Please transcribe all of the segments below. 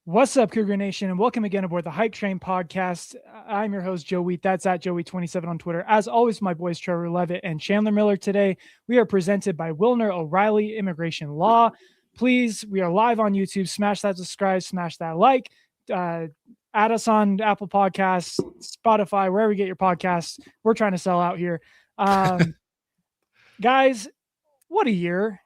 What's up, Cougar Nation, and welcome again aboard the Hype Train podcast. I'm your host, Joe Wheat. That's at Joey27 on Twitter. As always, my boys Trevor Levitt and Chandler Miller. Today, we are presented by Wilner O'Reilly Immigration Law. Please, we are live on YouTube. Smash that subscribe, smash that like. Add us on Apple Podcasts, Spotify, wherever you get your podcasts. We're trying to sell out here. Guys, what a year.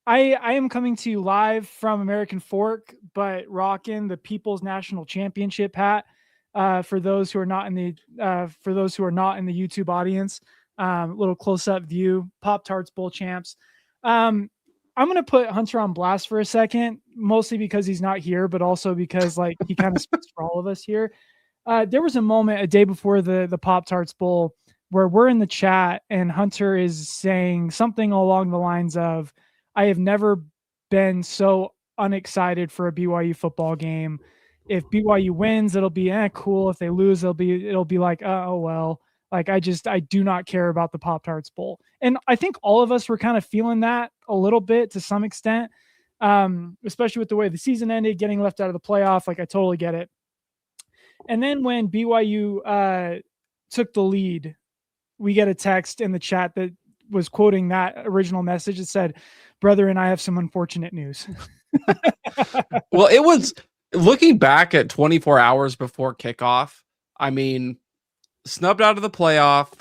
I am coming to you live from American Fork, but rocking the People's National Championship hat. For those who are not in the YouTube audience, little close up view. Pop-Tarts Bowl champs. I'm gonna put Hunter on blast for a second, mostly because he's not here, but also because he kind of speaks for all of us here. There was a moment a day before the Pop-Tarts Bowl where we're in the chat and Hunter is saying something along the lines of, I have never been so unexcited for a BYU football game. If BYU wins, it'll be cool. If they lose, it'll be like, oh well. Like I do not care about the Pop-Tarts Bowl. And I think all of us were kind of feeling that a little bit to some extent, especially with the way the season ended, getting left out of the playoff. Like I totally get it. And then when BYU took the lead, we get a text in the chat that was quoting that original message. It said, "Brother, and I have some unfortunate news." Well, it was looking back at 24 hours before kickoff. I mean, snubbed out of the playoff.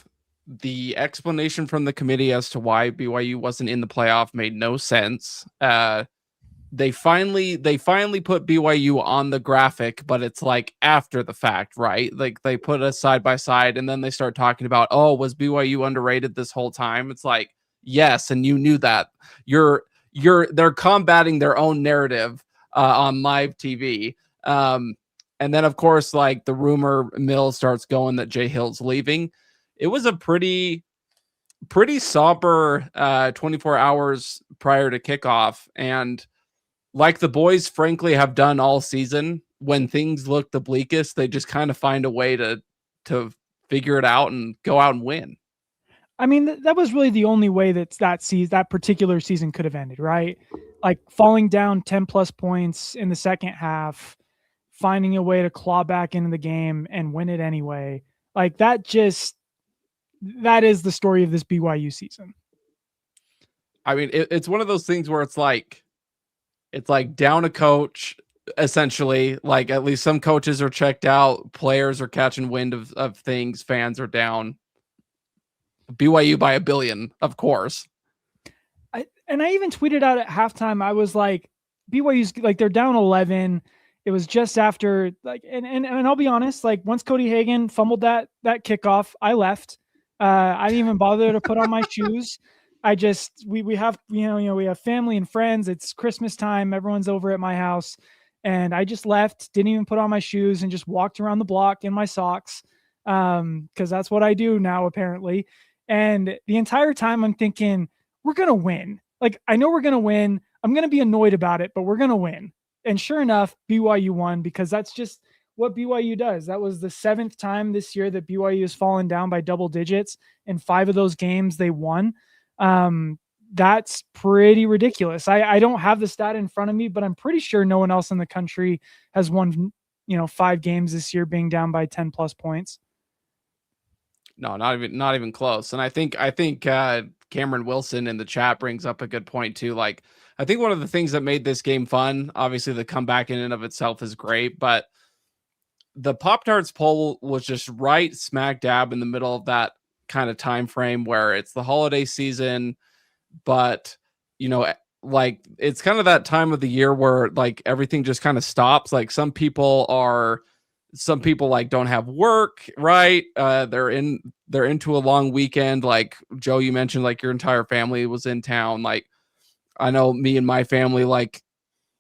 The explanation from the committee as to why BYU wasn't in the playoff made no sense. They finally put BYU on the graphic, but it's like after the fact, right? Like they put us side by side and then they start talking about, oh, was BYU underrated this whole time? It's like, yes, and you knew that. They're combating their own narrative on live TV. And then of course, like the rumor mill starts going that Jay Hill's leaving. It was a pretty somber 24 hours prior to kickoff. And like the boys frankly have done all season, when things look the bleakest, they just kind of find a way to figure it out and go out and win. I mean, that was really the only way that particular season could have ended, right? Like falling down 10 plus points in the second half, finding a way to claw back into the game and win it anyway. Like that is the story of this BYU season. I mean, it's one of those things where it's like down a coach, essentially. Like at least some coaches are checked out, players are catching wind of things, fans are down. BYU by 1 billion, of course. I even tweeted out at halftime, I was like, BYU's like, they're down 11. It was just after and I'll be honest, like once Cody Hagan fumbled that kickoff, I left. I didn't even bother to put on my shoes. I just, we have, we have family and friends. It's Christmas time. Everyone's over at my house. And I just left, didn't even put on my shoes and just walked around the block in my socks. Cause that's what I do now, apparently. And the entire time I'm thinking, we're going to win. Like, I know we're going to win. I'm going to be annoyed about it, but we're going to win. And sure enough, BYU won, because that's just what BYU does. That was the 7th time this year that BYU has fallen down by double digits. In 5 of those games, they won. That's pretty ridiculous. I don't have the stat in front of me, but I'm pretty sure no one else in the country has won, 5 games this year being down by 10 plus points. No, not even close. And I think Cameron Wilson in the chat brings up a good point too. Like, I think one of the things that made this game fun, obviously the comeback in and of itself is great, but the Pop-Tarts poll was just right smack dab in the middle of that kind of time frame where it's the holiday season, but like it's kind of that time of the year where like everything just kind of stops. Like some people like don't have work, right? They're into a long weekend. Like Joe, you mentioned like your entire family was in town. Like I know me and my family, like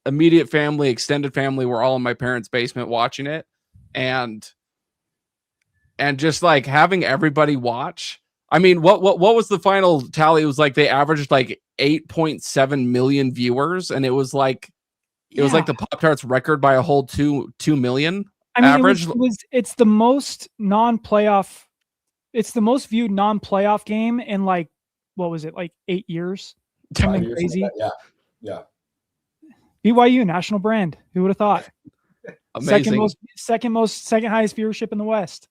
immediate family, extended family, were all in my parents' basement watching it. And just like having everybody watch. I mean, what was the final tally? It was like they averaged like 8.7 million viewers, and it was like the Pop-Tarts record by a whole 2 million. I mean, average. It's the most non-playoff. It's the most viewed non-playoff game in like, what was it, like 8 years? Something crazy. Yeah. BYU national brand. Who would have thought? Amazing. Second highest viewership in the West.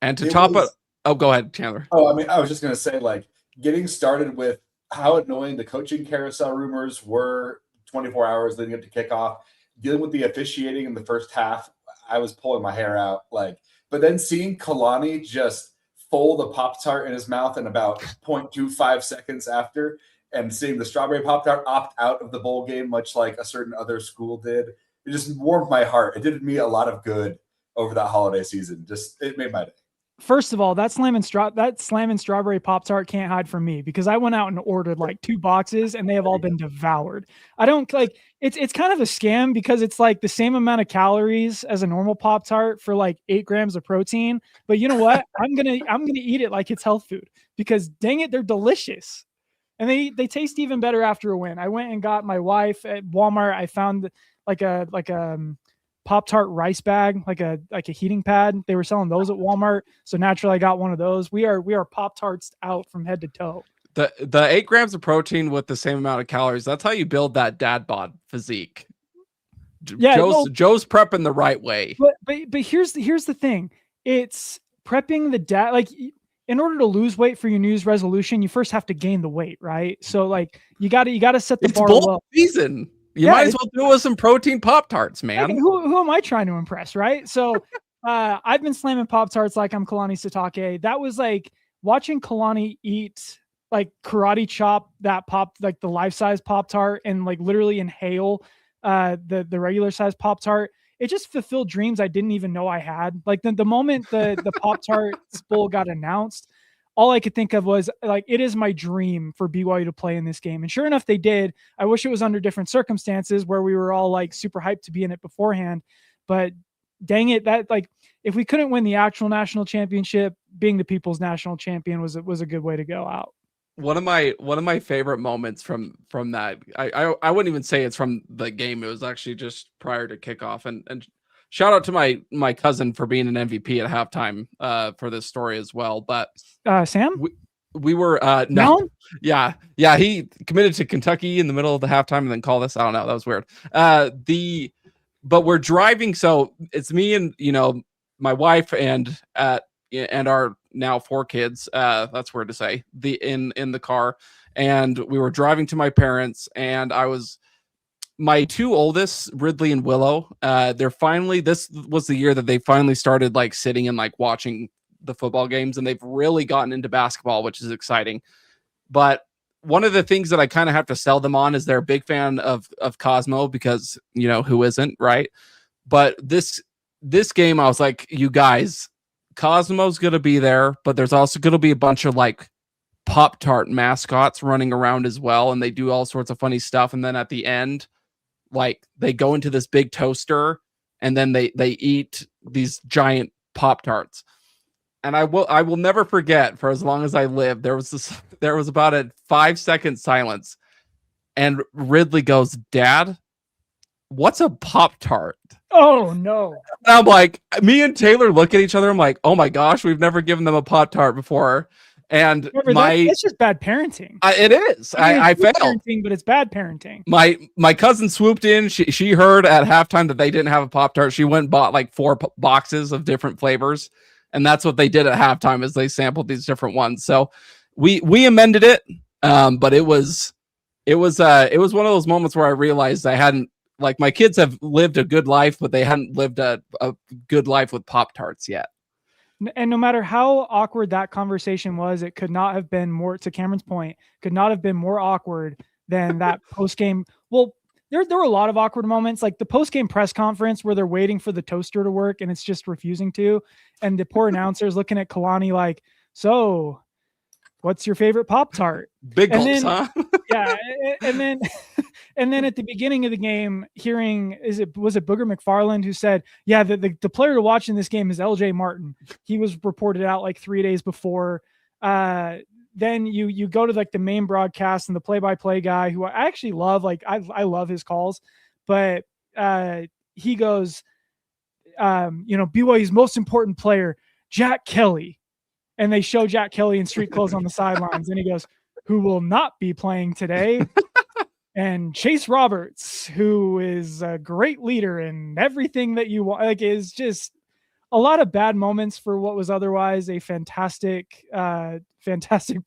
And to top it, oh, go ahead, Chandler. Oh, I mean, I was just gonna say, like, getting started with how annoying the coaching carousel rumors were 24 hours leading up to kickoff, dealing with the officiating in the first half. I was pulling my hair out, like, but then seeing Kalani just fold a Pop-Tart in his mouth in about 0.25 seconds after, and seeing the strawberry Pop-Tart opt out of the bowl game, much like a certain other school did, it just warmed my heart. It did me a lot of good over that holiday season. Just, it made my day. First of all, that slamming strawberry Pop-Tart can't hide from me, because I went out and ordered like 2 boxes and they have all been devoured. I don't like it's kind of a scam, because it's like the same amount of calories as a normal Pop-Tart for like 8 grams of protein. But you know what? I'm gonna eat it like it's health food, because dang it, they're delicious. And they taste even better after a win. I went and got my wife at Walmart. I found like a Pop-Tart rice bag, like a heating pad. They were selling those at Walmart, so naturally I got one of those. We are Pop-Tarts out from head to toe. The 8 grams of protein with the same amount of calories, that's how you build that dad bod physique. Yeah, Joe's prepping the right way. But here's the thing. It's prepping the dad, like, in order to lose weight for your New Year's resolution, you first have to gain the weight, right? So like you gotta set the bar low. Season. You might as well do with some protein Pop-Tarts, man. Like, who am I trying to impress, right? So I've been slamming Pop-Tarts like I'm Kalani Sitake. That was like watching Kalani eat, like, karate chop that like the life-size Pop-Tart and like literally inhale the regular size Pop-Tart. It just fulfilled dreams I didn't even know I had. Like the moment the Pop-Tart bowl got announced, all I could think of was like, it is my dream for BYU to play in this game. And sure enough, they did. I wish it was under different circumstances where we were all like super hyped to be in it beforehand, but dang it, that, like, if we couldn't win the actual national championship, being the people's national champion was a good way to go out. One of my favorite moments from that, I wouldn't even say it's from the game. It was actually just prior to kickoff, and shout out to my cousin for being an MVP at halftime for this story as well. But Sam, we were no, yeah, he committed to Kentucky in the middle of the halftime and then called us. I don't know, that was weird. But we're driving, so it's me and my wife and our now 4 kids. That's weird to say. In the car, and we were driving to my parents, and my 2 oldest, Ridley and Willow, this was the year that they finally started like sitting and like watching the football games, and they've really gotten into basketball, which is exciting. But one of the things that I kind of have to sell them on is they're a big fan of Cosmo, because who isn't, right? But this game, I was like, you guys, Cosmo's gonna be there, but there's also gonna be a bunch of like Pop-Tart mascots running around as well, and they do all sorts of funny stuff. And then at the end, like, they go into this big toaster, and then they eat these giant Pop-Tarts. And I will never forget, for as long as I live, there was about a 5-second silence, and Ridley goes, "Dad, what's a Pop-Tart?" Oh no. And I'm like, me and Taylor look at each other. I'm like, oh my gosh, we've never given them a Pop-Tart before. And it's just bad parenting. It is. I failed. But it's bad parenting. My cousin swooped in. She heard at halftime that they didn't have a Pop-Tart. She went and bought like 4 boxes of different flavors, and that's what they did at halftime, is they sampled these different ones. So we amended it, but it was one of those moments where I realized I hadn't, like, my kids have lived a good life, but they hadn't lived a good life with Pop-Tarts yet. And no matter how awkward that conversation was, it could not have been more, to Cameron's point, could not have been more awkward than that post-game. Well, there were a lot of awkward moments, like the post-game press conference where they're waiting for the toaster to work and it's just refusing to. And the poor announcer's looking at Kalani like, "So what's your favorite Pop-Tart?" Big gulps, huh? Yeah. And then at the beginning of the game, hearing, was it Booger McFarland who said, yeah, the player to watch in this game is LJ Martin. He was reported out like 3 days before. Then you go to like the main broadcast, and the play-by-play guy, who I actually love, like I love his calls, but he goes, BYU's most important player, Jack Kelly. And they show Jack Kelly in street clothes on the sidelines. And he goes, "Who will not be playing today." And Chase Roberts, who is a great leader in everything that you want, like, is just a lot of bad moments for what was otherwise a fantastic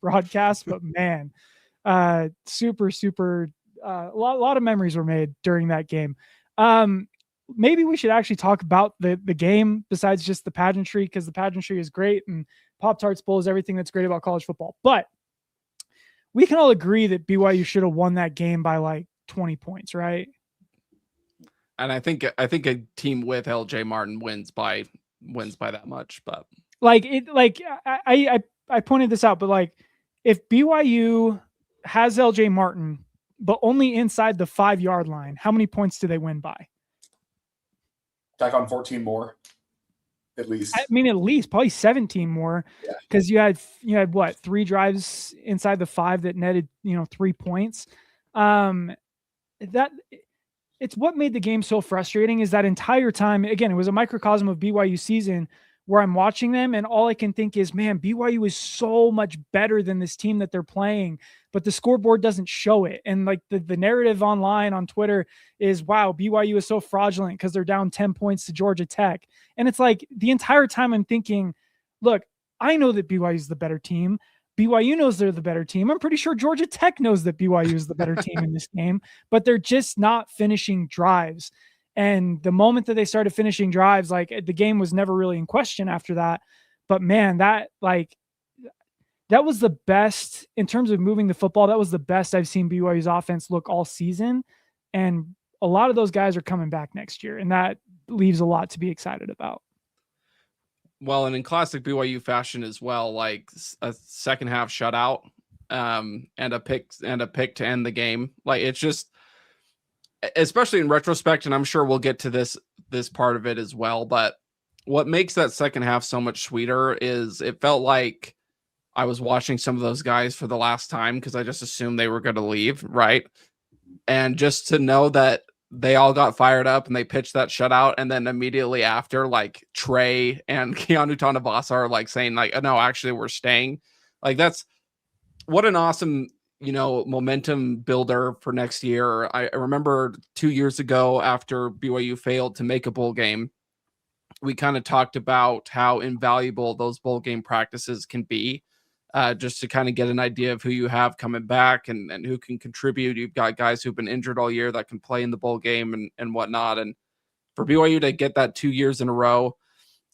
broadcast. But man, super, a lot of memories were made during that game. Maybe we should actually talk about the game besides just the pageantry, because the pageantry is great and Pop-Tarts Bowl is everything that's great about college football. But we can all agree that BYU should have won that game by like 20 points, right? And I think a team with LJ Martin wins by that much. But I pointed this out, but like, if BYU has LJ Martin, but only inside the 5-yard line, how many points do they win by? Tack on 14 more. At least. I mean, at least probably 17 more, because you had what, 3 drives inside the 5 that netted 3 points. That it's what made the game so frustrating is that entire time. Again, it was a microcosm of BYU season where I'm watching them, and all I can think is, man, BYU is so much better than this team that they're playing, but the scoreboard doesn't show it. And like the narrative online on Twitter is, wow, BYU is so fraudulent because they're down 10 points to Georgia Tech. And it's like the entire time I'm thinking, look, I know that BYU is the better team. BYU knows they're the better team. I'm pretty sure Georgia Tech knows that BYU is the better team in this game, but they're just not finishing drives. And the moment that they started finishing drives, like, the game was never really in question after that. But man, that was the best in terms of moving the football. That was the best I've seen BYU's offense look all season. And a lot of those guys are coming back next year, and that leaves a lot to be excited about. Well, and in classic BYU fashion as well, like a second half shutout, and a pick to end the game. Like, it's just, especially in retrospect, and I'm sure we'll get to this part of it as well, but what makes that second half so much sweeter is it felt like I was watching some of those guys for the last time, because I just assumed they were going to leave, right? And just to know that they all got fired up and they pitched that shutout, and then immediately after, like, Trey and Keanu Tanavasa are like saying, like, no, actually we're staying. Like, that's what an awesome, momentum builder for next year. I remember 2 years ago, after BYU failed to make a bowl game, we kind of talked about how invaluable those bowl game practices can be, just to kind of get an idea of who you have coming back and who can contribute. You've got guys who've been injured all year that can play in the bowl game and whatnot. And for BYU to get that 2 years in a row,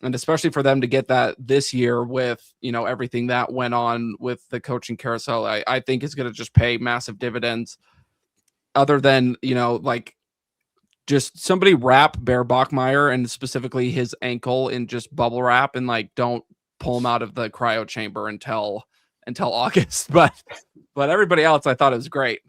and especially for them to get that this year with, everything that went on with the coaching carousel, I think is going to just pay massive dividends. Other than, like, just somebody wrap Bear Bachmeier and specifically his ankle in just bubble wrap, and like, don't pull him out of the cryo chamber until August. But everybody else, I thought it was great.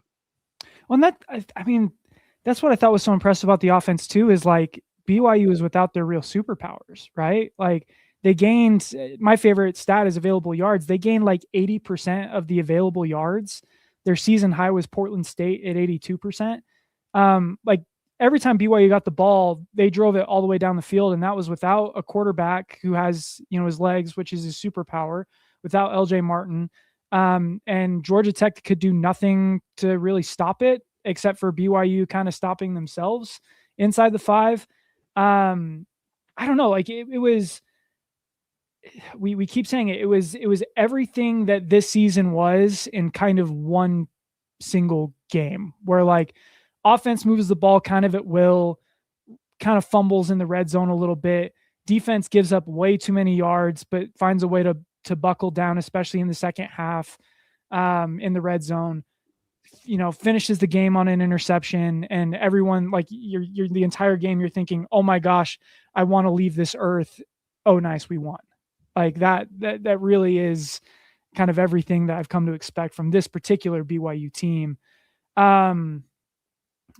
Well, that's what I thought was so impressive about the offense too, is like, BYU is without their real superpowers, right? Like, they gained, my favorite stat is available yards. They gained like 80% of the available yards. Their season high was Portland State at 82%. Like, every time BYU got the ball, they drove it all the way down the field. And that was without a quarterback who has, his legs, which is his superpower, without LJ Martin. And Georgia Tech could do nothing to really stop it, except for BYU kind of stopping themselves inside the 5. I don't know. Like, it was, we keep saying it. It was everything that this season was in kind of one single game, where like, offense moves the ball kind of at will, kind of fumbles in the red zone a little bit. Defense gives up way too many yards, but finds a way to buckle down, especially in the second half, in the red zone. Finishes the game on an interception, and everyone, like, you're the entire game, you're thinking, oh my gosh, I want to leave this earth. Oh, nice, we won. Like, that really is kind of everything that I've come to expect from this particular BYU team.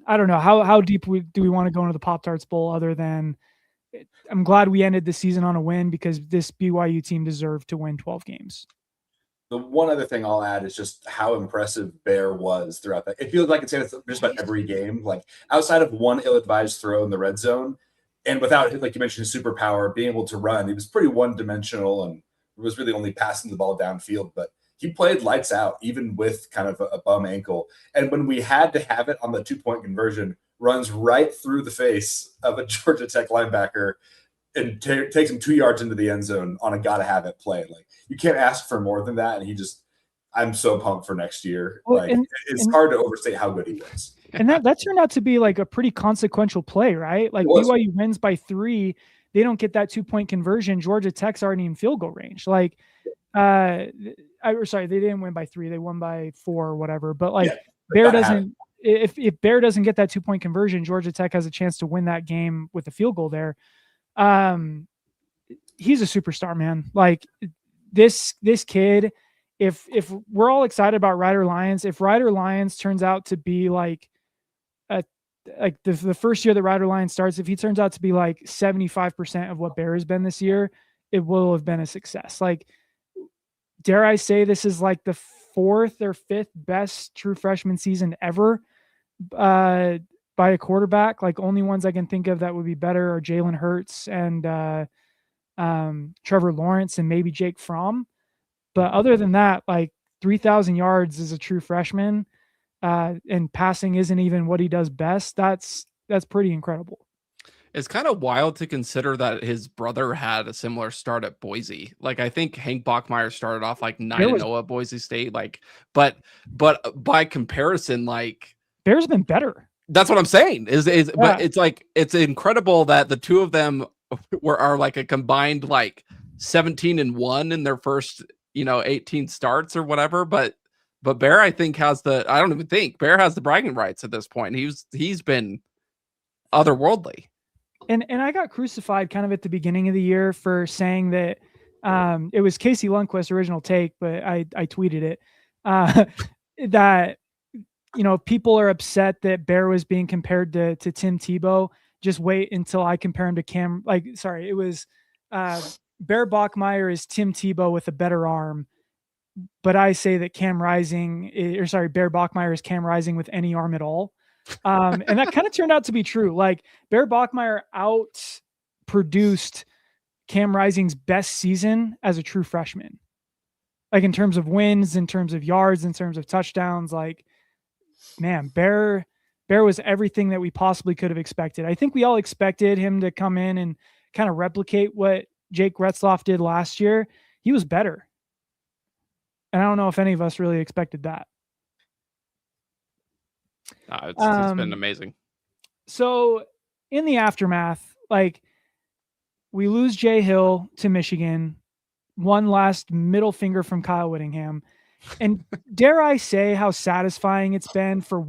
I don't know how deep do we want to go into the Pop-Tarts Bowl, other than I'm glad we ended the season on a win, because this BYU team deserved to win 12 games. The one other thing I'll add is just how impressive Bear was throughout that. It feels like it's just about every game, like, outside of one ill-advised throw in the red zone, and without, like you mentioned, his superpower, being able to run, he was pretty one-dimensional and was really only passing the ball downfield. But he played lights out, even with kind of a bum ankle. And when we had to have it on the 2-point conversion, runs right through the face of a Georgia Tech linebacker and takes him 2 yards into the end zone on a gotta have it play. Like, you can't ask for more than that. And I'm so pumped for next year. Well, like, it's hard to overstate how good he was. And that turned out to be like a pretty consequential play, right? Like BYU wins by 3. They don't get that 2-point conversion. Georgia Tech's already in field goal range. Like, they didn't win by 3. They won by 4 or whatever. But like, Bear doesn't. If Bear doesn't get that 2-point conversion, Georgia Tech has a chance to win that game with a field goal there. He's a superstar, man. Like, this kid. If we're all excited about Rider Lyons, if Rider Lyons turns out to be like the first year that Rider Lyons starts, if he turns out to be like 75% of what Bear has been this year, it will have been a success. Like, dare I say this is like the 4th or 5th best true freshman season ever by a quarterback. Like, only ones I can think of that would be better are Jalen Hurts and Trevor Lawrence and maybe Jake Fromm. But other than that, like, 3,000 yards as a true freshman, and passing isn't even what he does best. That's pretty incredible. It's kind of wild to consider that his brother had a similar start at Boise. Like, I think Hank Bachmeier started off like 9-0 at Boise State. Like, but by comparison, like, Bear's been better. That's what I'm saying. But it's like, it's incredible that the two of them are like a combined like 17-1 in their first 18 starts or whatever. But Bear, I think, Bear has the bragging rights at this point. He's been otherworldly. And I got crucified kind of at the beginning of the year for saying that it was Casey Lundquist's original take, but I tweeted it that people are upset that Bear was being compared to Tim Tebow. Just wait until I compare him to Cam. It was Bear Bachmeier is Tim Tebow with a better arm, but I say that Bear Bachmeier is Cam Rising with any arm at all. And that kind of turned out to be true. Like, Bear Bachmeier out produced Cam Rising's best season as a true freshman. Like, in terms of wins, in terms of yards, in terms of touchdowns, like, man, Bear was everything that we possibly could have expected. I think we all expected him to come in and kind of replicate what Jake Retzloff did last year. He was better. And I don't know if any of us really expected that. It's been amazing. So in the aftermath, like, we lose Jay Hill to Michigan, one last middle finger from Kyle Whittingham. And dare I say how satisfying it's been for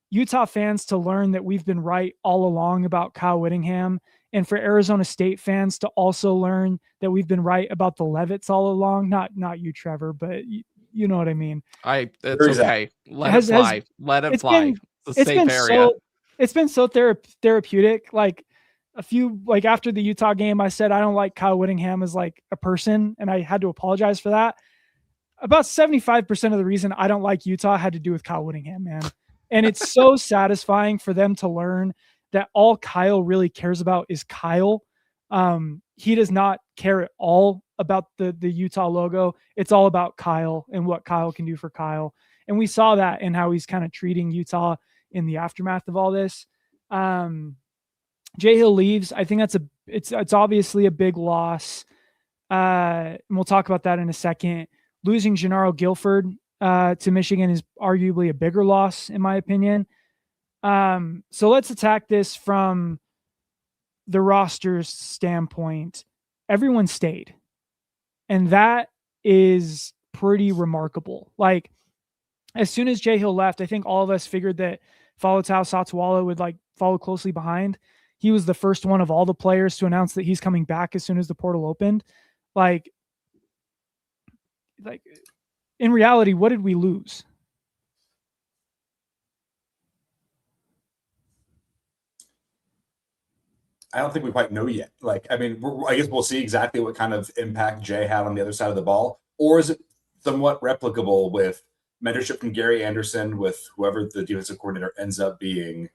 Utah fans to learn that we've been right all along about Kyle Whittingham, and for Arizona State fans to also learn that we've been right about the Levitts all along. Not you, Trevor, but you know what I mean. It's okay. Let it fly. Let it fly. It's a safe area. It's been so therapeutic. Like, after the Utah game, I said I don't like Kyle Whittingham as like a person, and I had to apologize for that. About 75% of the reason I don't like Utah had to do with Kyle Whittingham, man. And it's so satisfying for them to learn that all Kyle really cares about is Kyle. He does not care at all about the Utah logo. It's all about Kyle and what Kyle can do for Kyle. And we saw that in how he's kind of treating Utah in the aftermath of all this. Jay Hill leaves. I think it's obviously a big loss. And we'll talk about that in a second. Losing Gennaro Guilford to Michigan is arguably a bigger loss, in my opinion. So let's attack this from the roster's standpoint. Everyone stayed. And that is pretty remarkable. Like, as soon as Jay Hill left, I think all of us figured that Faletau Satswala would like follow closely behind. He was the first one of all the players to announce that he's coming back as soon as the portal opened. Like in reality, what did we lose? I don't think we quite know yet. Like, I mean, I guess we'll see exactly what kind of impact Jay had on the other side of the ball. Or is it somewhat replicable with mentorship from Gary Anderson, with whoever the defensive coordinator ends up being?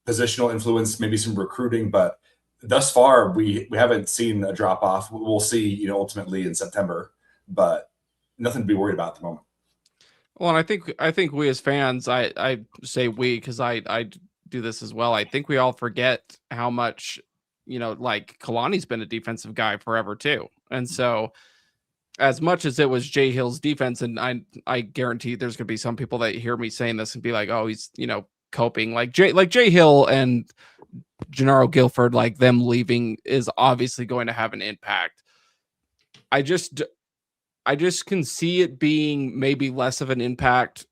Positional influence, maybe some recruiting, but thus far we haven't seen a drop off. We'll see, ultimately in September. But nothing to be worried about at the moment. Well, and I think we as fans, I say we because I do this as well. I think we all forget how much, like Kalani's been a defensive guy forever too. And so as much as it was Jay Hill's defense, and I guarantee there's gonna be some people that hear me saying this and be like, oh, he's coping. Like Jay Hill and Gennaro Guilford, like them leaving is obviously going to have an impact. I just can see it being maybe less of an impact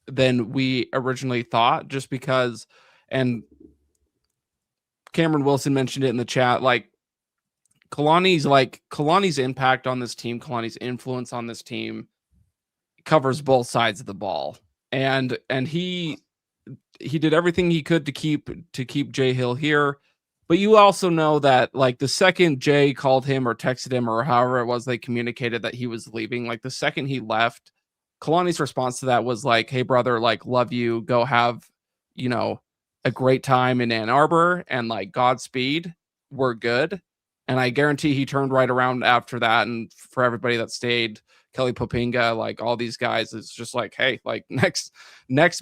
than we originally thought, just because, and Cameron Wilson mentioned it in the chat, like Kalani's impact on this team, Kalani's influence on this team covers both sides of the ball. And he did everything he could to keep Jay Hill here. But you also know that like the second Jay called him or texted him or however it was they communicated that he was leaving, like the second he left, Kalani's response to that was like, hey brother, like love you, go have, a great time in Ann Arbor and like Godspeed, we're good. And I guarantee he turned right around after that. And for everybody that stayed, Kelly Poppinga, like all these guys, it's just like, hey, like next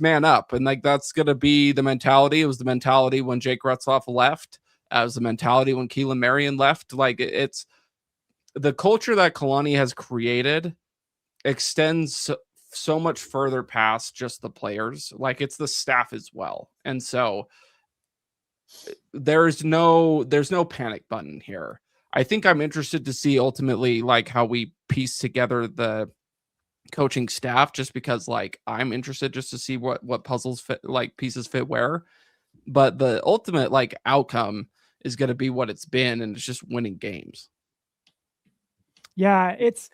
man up. And like, that's going to be the mentality. It was the mentality when Jake Retzloff left. It was the mentality when Keelan Marion left. Like it's the culture that Kalani has created extends so much further past just the players. Like it's the staff as well. And so there's no panic button here. I think I'm interested to see ultimately like how we piece together the coaching staff, just because like I'm interested just to see what puzzles fit, like pieces fit where. But the ultimate like outcome is going to be what it's been, and it's just winning games. Yeah, it's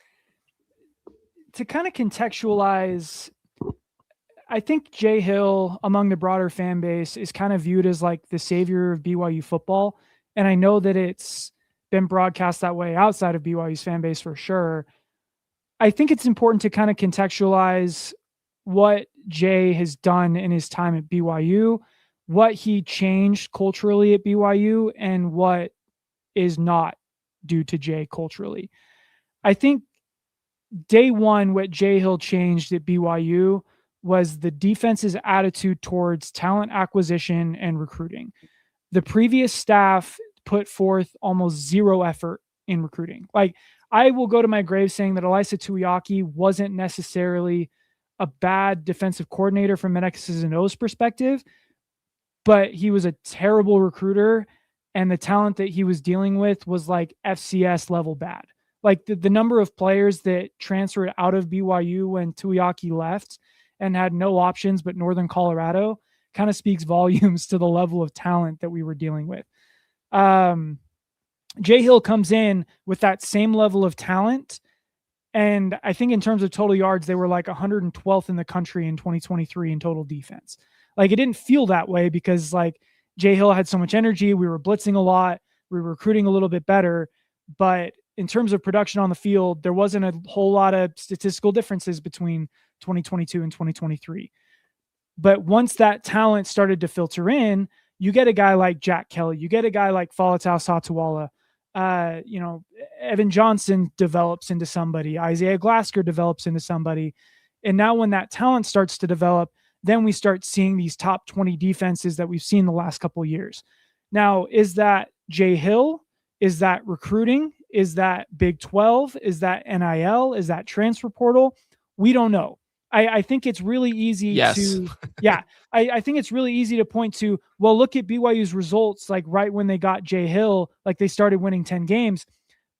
to kind of contextualize. I think Jay Hill among the broader fan base is kind of viewed as like the savior of BYU football. And I know that it's been broadcast that way outside of BYU's fan base for sure. I think it's important to kind of contextualize what Jay has done in his time at BYU, what he changed culturally at BYU, and what is not due to Jay culturally. I think day one, what Jay Hill changed at BYU was the defense's attitude towards talent acquisition and recruiting. The previous staff put forth almost zero effort in recruiting. Like I will go to my grave saying that Ilaisa Tuiaki wasn't necessarily a bad defensive coordinator from an X's and O's perspective, but he was a terrible recruiter, and the talent that he was dealing with was like FCS level bad. Like the number of players that transferred out of BYU when Tuiaki left and had no options but Northern Colorado kind of speaks volumes to the level of talent that we were dealing with. Jay Hill comes in with that same level of talent. And I think in terms of total yards, they were like 112th in the country in 2023 in total defense. Like it didn't feel that way because like Jay Hill had so much energy. We were blitzing a lot. We were recruiting a little bit better, but in terms of production on the field, there wasn't a whole lot of statistical differences between 2022 and 2023. But once that talent started to filter in, you get a guy like Jack Kelly, you get a guy like Falatau Satuala, Evan Johnson develops into somebody, Isaiah Glasker develops into somebody. And now when that talent starts to develop, then we start seeing these top 20 defenses that we've seen the last couple of years. Now, is that Jay Hill? Is that recruiting? Is that Big 12? Is that NIL? Is that transfer portal? We don't know. I think it's really easy to, I think it's really easy to point to, well, look at BYU's results, like right when they got Jay Hill, like they started winning 10 games.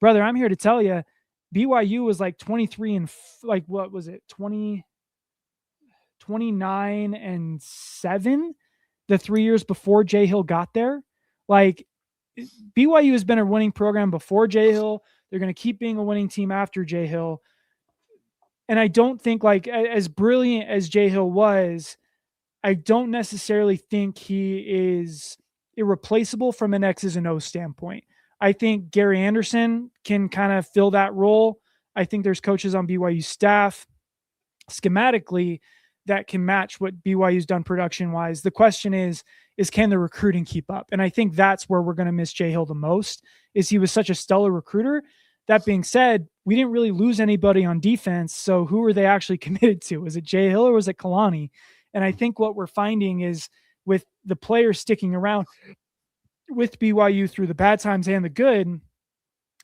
Brother, I'm here to tell you, BYU was like 23 and like, what was it? 29 and 7 the 3 years before Jay Hill got there. Like BYU has been a winning program before Jay Hill. They're going to keep being a winning team after Jay Hill. And I don't think, like, as brilliant as Jay Hill was, I don't necessarily think he is irreplaceable from an X's and O's standpoint. I think Gary Anderson can kind of fill that role. I think there's coaches on BYU staff schematically that can match what BYU's done production-wise. The question is can the recruiting keep up? And I think that's where we're going to miss Jay Hill the most, is he was such a stellar recruiter that being said, we didn't really lose anybody on defense. So who were they actually committed to? Was it Jay Hill or was it Kalani? And I think what we're finding is with the players sticking around with BYU through the bad times and the good,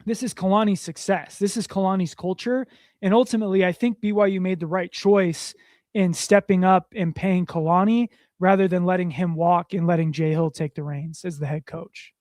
this is Kalani's success. This is Kalani's culture. And ultimately, I think BYU made the right choice in stepping up and paying Kalani rather than letting him walk and letting Jay Hill take the reins as the head coach.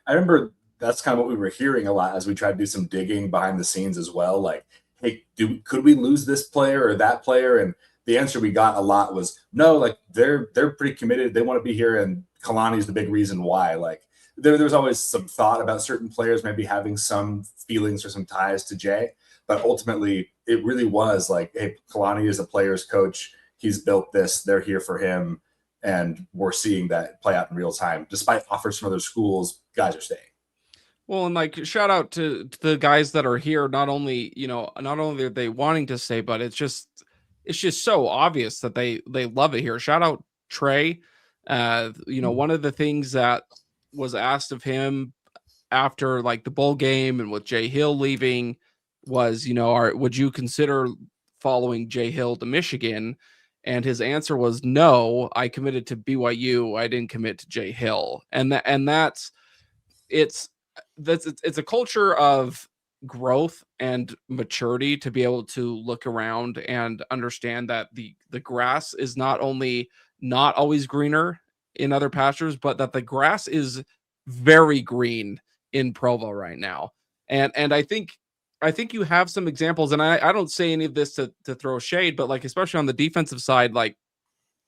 I remember that's kind of what we were hearing a lot as we tried to do some digging behind the scenes as well. Like, hey, could we lose this player or that player? And the answer we got a lot was no, like they're pretty committed. They want to be here. And Kalani's the big reason why. Like there's always some thought about certain players maybe having some feelings or some ties to Jay. But ultimately, it really was like, hey, Kalani is a player's coach. He's built this. They're here for him. And we're seeing that play out in real time. Despite offers from other schools, guys are staying. Well, and like shout out to the guys that are here. Not only are they wanting to stay, but it's just so obvious that they love it here. Shout out Trey. One of the things that was asked of him after like the bowl game and with Jay Hill leaving was, would you consider following Jay Hill to Michigan? And his answer was no. I committed to BYU. I didn't commit to Jay Hill. It's a culture of growth and maturity to be able to look around and understand that the grass is not only not always greener in other pastures, but that the grass is very green in Provo right now. And I think you have some examples, and I don't say any of this to throw shade, but like, especially on the defensive side, like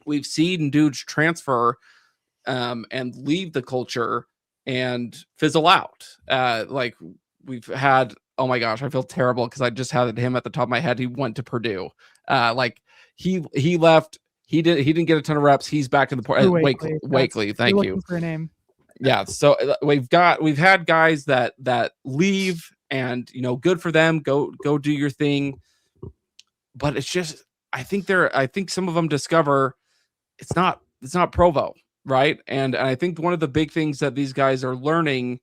we've seen dudes transfer and leave the culture and fizzle out. Like we've had, oh my gosh, I feel terrible because I just had him at the top of my head. He went to Purdue. Like he left. He didn't get a ton of reps. He's back in the Wakely. Thank you for a name. Yeah. So we've had guys that leave, and good for them. Go do your thing. But it's just, I think some of them discover it's not Provo. Right. And I think one of the big things that these guys are learning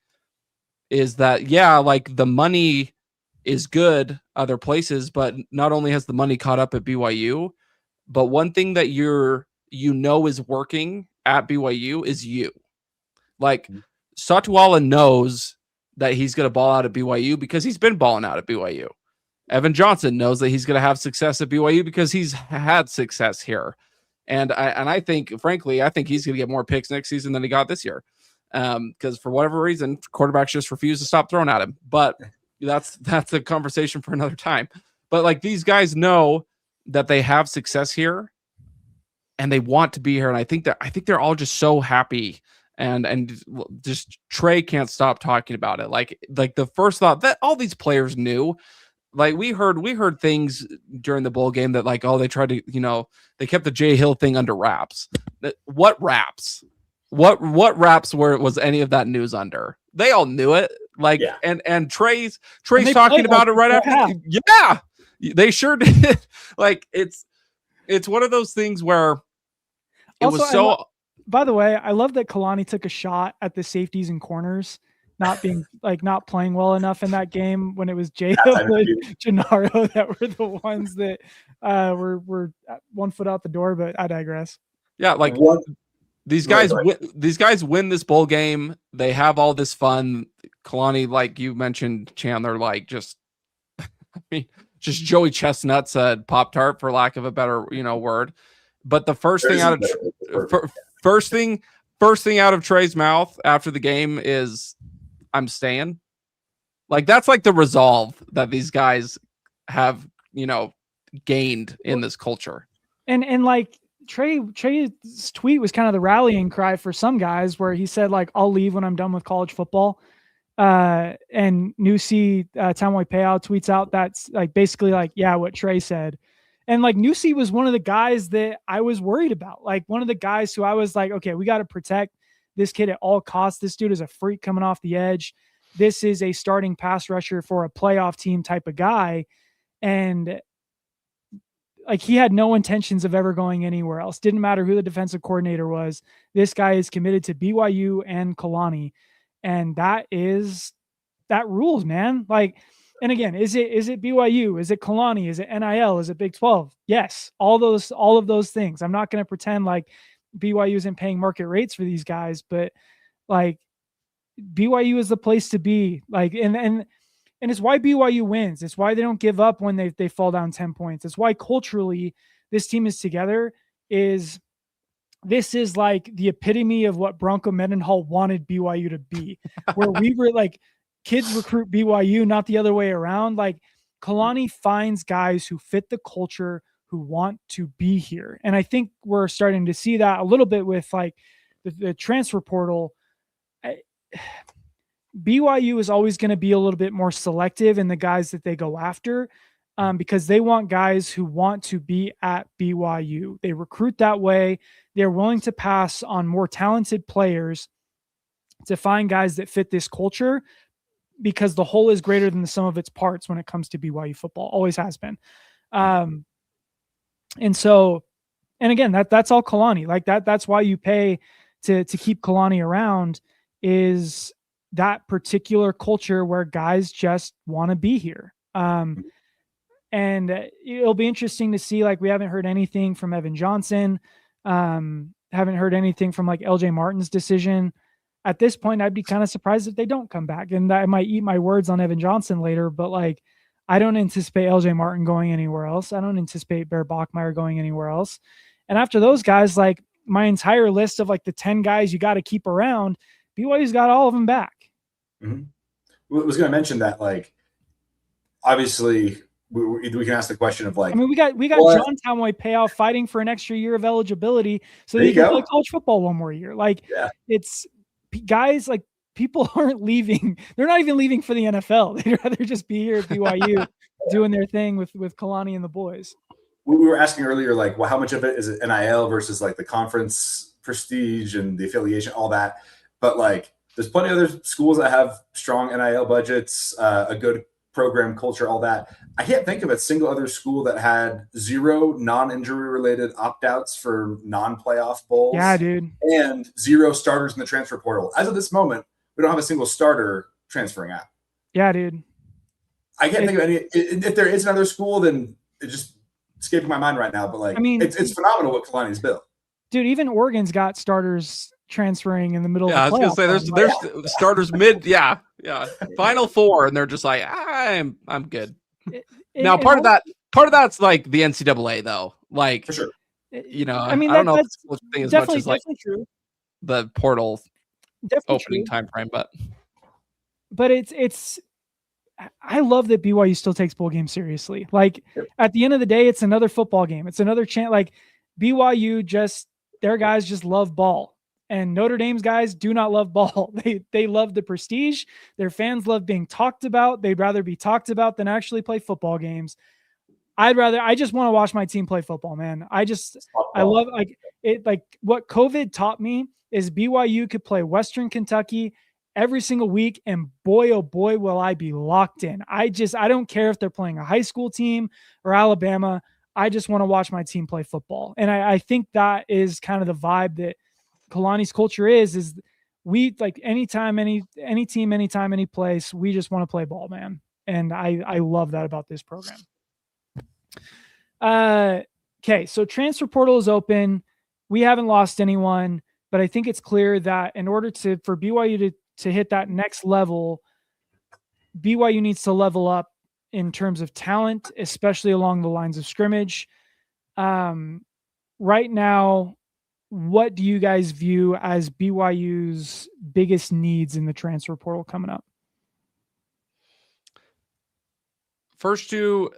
is that, yeah, like the money is good other places, but not only has the money caught up at BYU, but one thing that is working at BYU is you. Like Satwala knows that he's going to ball out at BYU because he's been balling out at BYU. Evan Johnson knows that he's going to have success at BYU because he's had success here. And I think, frankly, he's going to get more picks next season than he got this year. Because for whatever reason, quarterbacks just refuse to stop throwing at him. But that's a conversation for another time. But like these guys know that they have success here and they want to be here. And I think they're all just so happy. And just Trey can't stop talking about it. Like the first thought that all these players knew. Like we heard things during the bowl game that like, oh, they tried to, they kept the Jay Hill thing under wraps. What wraps? What wraps was any of that news under? They all knew it. Like, yeah. and Trey's talking about it right after. Yeah, they sure did. Like it's one of those things where it also, was so. By the way, I love that Kalani took a shot at the safeties and corners not playing well enough in that game when it was Jay Hill and Gennaro that were the ones that were 1 foot out the door. But I digress. Yeah, like these guys win this bowl game. They have all this fun. Kalani, like you mentioned, Chandler, like just just Joey Chestnut said Pop-Tart for lack of a better word. But the first thing out of Trey's mouth after the game is, I'm staying. Like that's like the resolve that these guys have, gained in this culture. And like Trey's tweet was kind of the rallying cry for some guys where he said like, I'll leave when I'm done with college football. And Nusi Tamoy Payao tweets out that's like basically like, yeah, what Trey said. And like Nusi was one of the guys that I was worried about. Like one of the guys who I was like, okay, we got to protect this kid at all costs. This dude is a freak coming off the edge. This is a starting pass rusher for a playoff team type of guy. And like he had no intentions of ever going anywhere else. Didn't matter who the defensive coordinator was. This guy is committed to BYU and Kalani. And that is that rules, man. Like, and again, is it BYU? Is it Kalani? Is it NIL? Is it Big 12? Yes, all of those things. I'm not going to pretend like BYU isn't paying market rates for these guys, but like BYU is the place to be. Like, and it's why BYU wins. It's why they don't give up when they fall down 10 points. It's why culturally this team is together. This is like the epitome of what Bronco Mendenhall wanted BYU to be, where we were like, kids recruit BYU, not the other way around. Like Kalani finds guys who fit the culture, who want to be here. And I think we're starting to see that a little bit with like the transfer portal. BYU is always going to be a little bit more selective in the guys that they go after, because they want guys who want to be at BYU. They recruit that way. They're willing to pass on more talented players to find guys that fit this culture, because the whole is greater than the sum of its parts when it comes to BYU football. Always has been. And again, that's all Kalani. Like that's why you pay to keep Kalani around, is that particular culture where guys just want to be here. And it'll be interesting to see, like, we haven't heard anything from Evan Johnson. Haven't heard anything from like LJ Martin's decision. At this point, I'd be kind of surprised if they don't come back, and I might eat my words on Evan Johnson later, but like, I don't anticipate LJ Martin going anywhere else. I don't anticipate Bear Bachmeier going anywhere else. And after those guys, like my entire list of like the 10 guys you got to keep around, BYU's got all of them back. Mm-hmm. I was going to mention that, like, obviously we can ask the question of like, I mean, we got John Tomoy payoff fighting for an extra year of eligibility so that he can play college football one more year. Like, it's guys, like, people aren't leaving. They're not even leaving for the NFL. They'd rather just be here at BYU doing their thing with Kalani and the boys. We were asking earlier, like, well, how much of it is NIL versus like the conference prestige and the affiliation, all that. But like, there's plenty of other schools that have strong NIL budgets, a good program culture, all that. I can't think of a single other school that had 0 non-injury related opt-outs for non-playoff bowls. Yeah, dude. And 0 starters in the transfer portal. As of this moment, we don't have a single starter transferring out. Yeah, dude. I can't think of any. If there is another school, then it just escaping my mind right now. But like, I mean, it's phenomenal what Kalani's built. Dude, even Oregon's got starters transferring in the middle of the I was gonna say there's starters mid, Final 4, and they're just like, I'm good. Now part of that's like the NCAA though, like, for sure. You know, I mean, I don't know if it's the thing as much as like true. The portal definitely opening true. time frame, but it's I love that BYU still takes bowl games seriously. Like, at the end of the day, it's another football game. It's another chance. Like, BYU their guys just love ball. And Notre Dame's guys do not love ball. They love the prestige. Their fans love being talked about. They'd rather be talked about than actually play football games. I just want to watch my team play football, man. I love like what COVID taught me is BYU could play Western Kentucky every single week. And boy, oh boy, will I be locked in. I don't care if they're playing a high school team or Alabama. I just want to watch my team play football. And I think that is kind of the vibe that Kalani's culture is we, like, anytime, any team, anytime, any place, we just want to play ball, man. And I love that about this program. Okay. So transfer portal is open. We haven't lost anyone, but I think it's clear that in order for BYU to hit that next level, BYU needs to level up in terms of talent, especially along the lines of scrimmage. Right now, what do you guys view as BYU's biggest needs in the transfer portal coming up? First two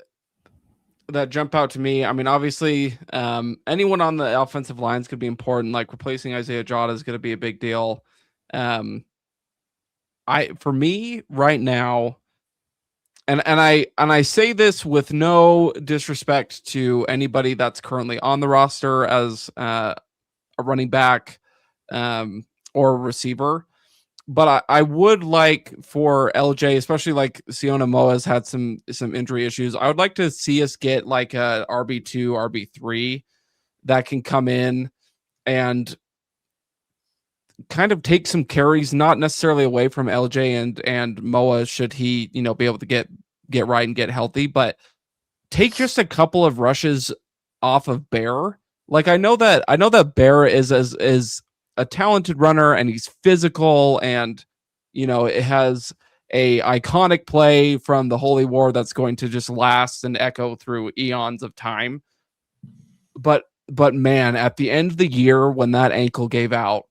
that jump out to me, I mean, obviously, anyone on the offensive lines could be important. Like, replacing Isaiah Jota is going to be a big deal. For me right now, and I say this with no disrespect to anybody that's currently on the roster as a running back or a receiver, but I would like for LJ, especially like Siona Moa's had some injury issues. I would like to see us get like a RB2, RB3 that can come in and kind of take some carries, not necessarily away from LJ and Moa, should he, be able to get right and get healthy, but take just a couple of rushes off of Bear. Like, I know that Bear is a talented runner, and he's physical, and it has a iconic play from the Holy War that's going to just last and echo through eons of time. But man, at the end of the year, when that ankle gave out,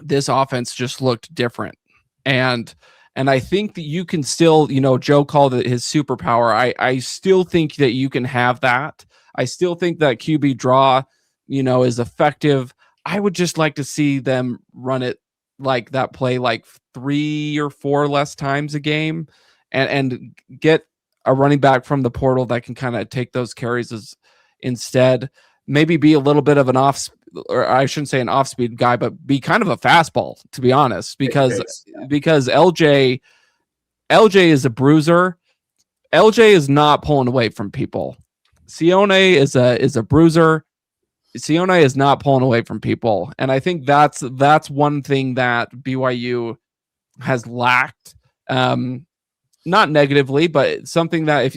this offense just looked different. And I think that you can still, Joe called it his superpower. I still think that you can have that. I still think that QB draw, is effective. I would just like to see them run it like that play like 3 or 4 less times a game, and get a running back from the portal that can kind of take those carries instead. Maybe be a little bit of an or I shouldn't say an off-speed guy, but be kind of a fastball, to be honest, because LJ is a bruiser. LJ is not pulling away from people. Sione is a bruiser. Sione is not pulling away from people, and I think that's one thing that BYU has lacked. Not negatively, but something that, if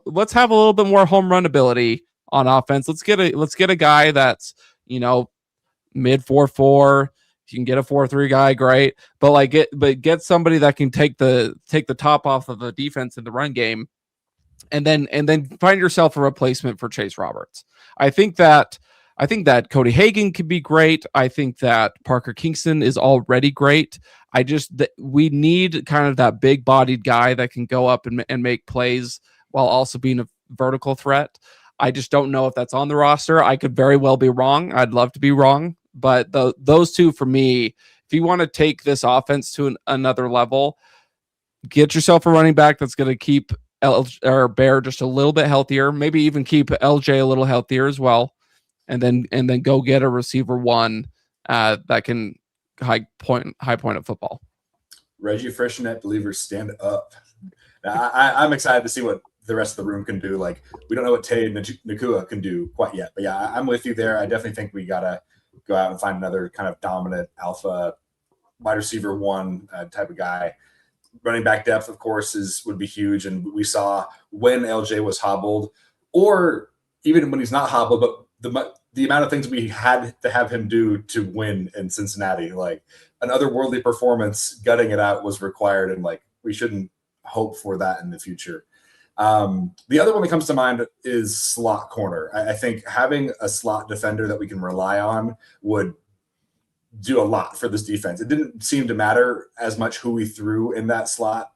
let's have a little bit more home run ability on offense. Let's get a guy that's mid 4.4. If you can get a 4.3 guy, great. But get somebody that can take the top off of the defense in the run game, and then find yourself a replacement for Chase Roberts. I think that Cody Hagan could be great. I think that Parker Kingston is already great. We need kind of that big bodied guy that can go up and make plays while also being a vertical threat. I just don't know if that's on the roster. I could very well be wrong. I'd love to be wrong, but those two for me, if you want to take this offense to another level, get yourself a running back that's going to keep Bear just a little bit healthier, maybe even keep LJ a little healthier as well, and then go get a receiver one that can high point of football. Reggie Frishnet, believers stand up. Now, I'm excited to see what the rest of the room can do. Like, we don't know what Tay Nakua can do quite yet, but yeah, I'm with you there. I definitely think we gotta go out and find another kind of dominant alpha wide receiver one type of guy. Running back depth, of course, would be huge, and we saw when LJ was hobbled, or even when he's not hobbled, but the amount of things we had to have him do to win in Cincinnati, like an otherworldly performance, gutting it out was required, and we shouldn't hope for that in the future. The other one that comes to mind is slot corner. I think having a slot defender that we can rely on would do a lot for this defense. It didn't seem to matter as much who we threw in that slot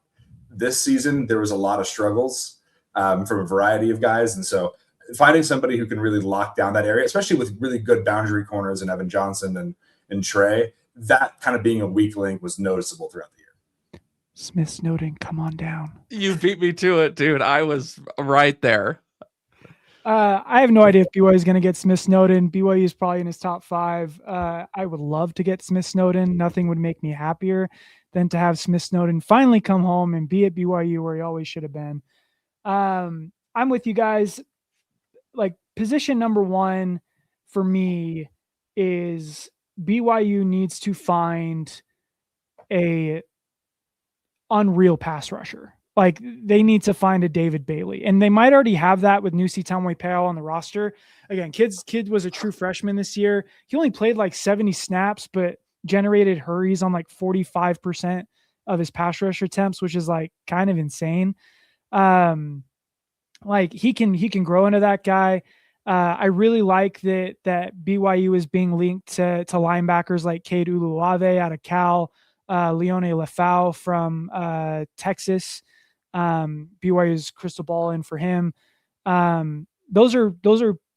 this season. There was a lot of struggles from a variety of guys, and so finding somebody who can really lock down that area, especially with really good boundary corners in Evan Johnson and Trey, that kind of being a weak link was noticeable throughout the year. Smith Snowden, come on down. You beat me to it, dude. I was right there. I have no idea if BYU is going to get Smith Snowden. BYU is probably in his top 5. I would love to get Smith Snowden. Nothing would make me happier than to have Smith Snowden finally come home and be at BYU where he always should have been. I'm with you guys. Like, position number 1 for me is BYU needs to find a unreal pass rusher. Like, they need to find a David Bailey, and they might already have that with Nusi Tamwe-Pao on the roster. Again, kid was a true freshman this year. He only played like 70 snaps, but generated hurries on like 45% of his pass rush attempts, which is like kind of insane. Like, he can grow into that guy. I really like that BYU is being linked to linebackers like Cade Uluave out of Cal, Leone Lefau from Texas. BYU's crystal ball in for him. Those are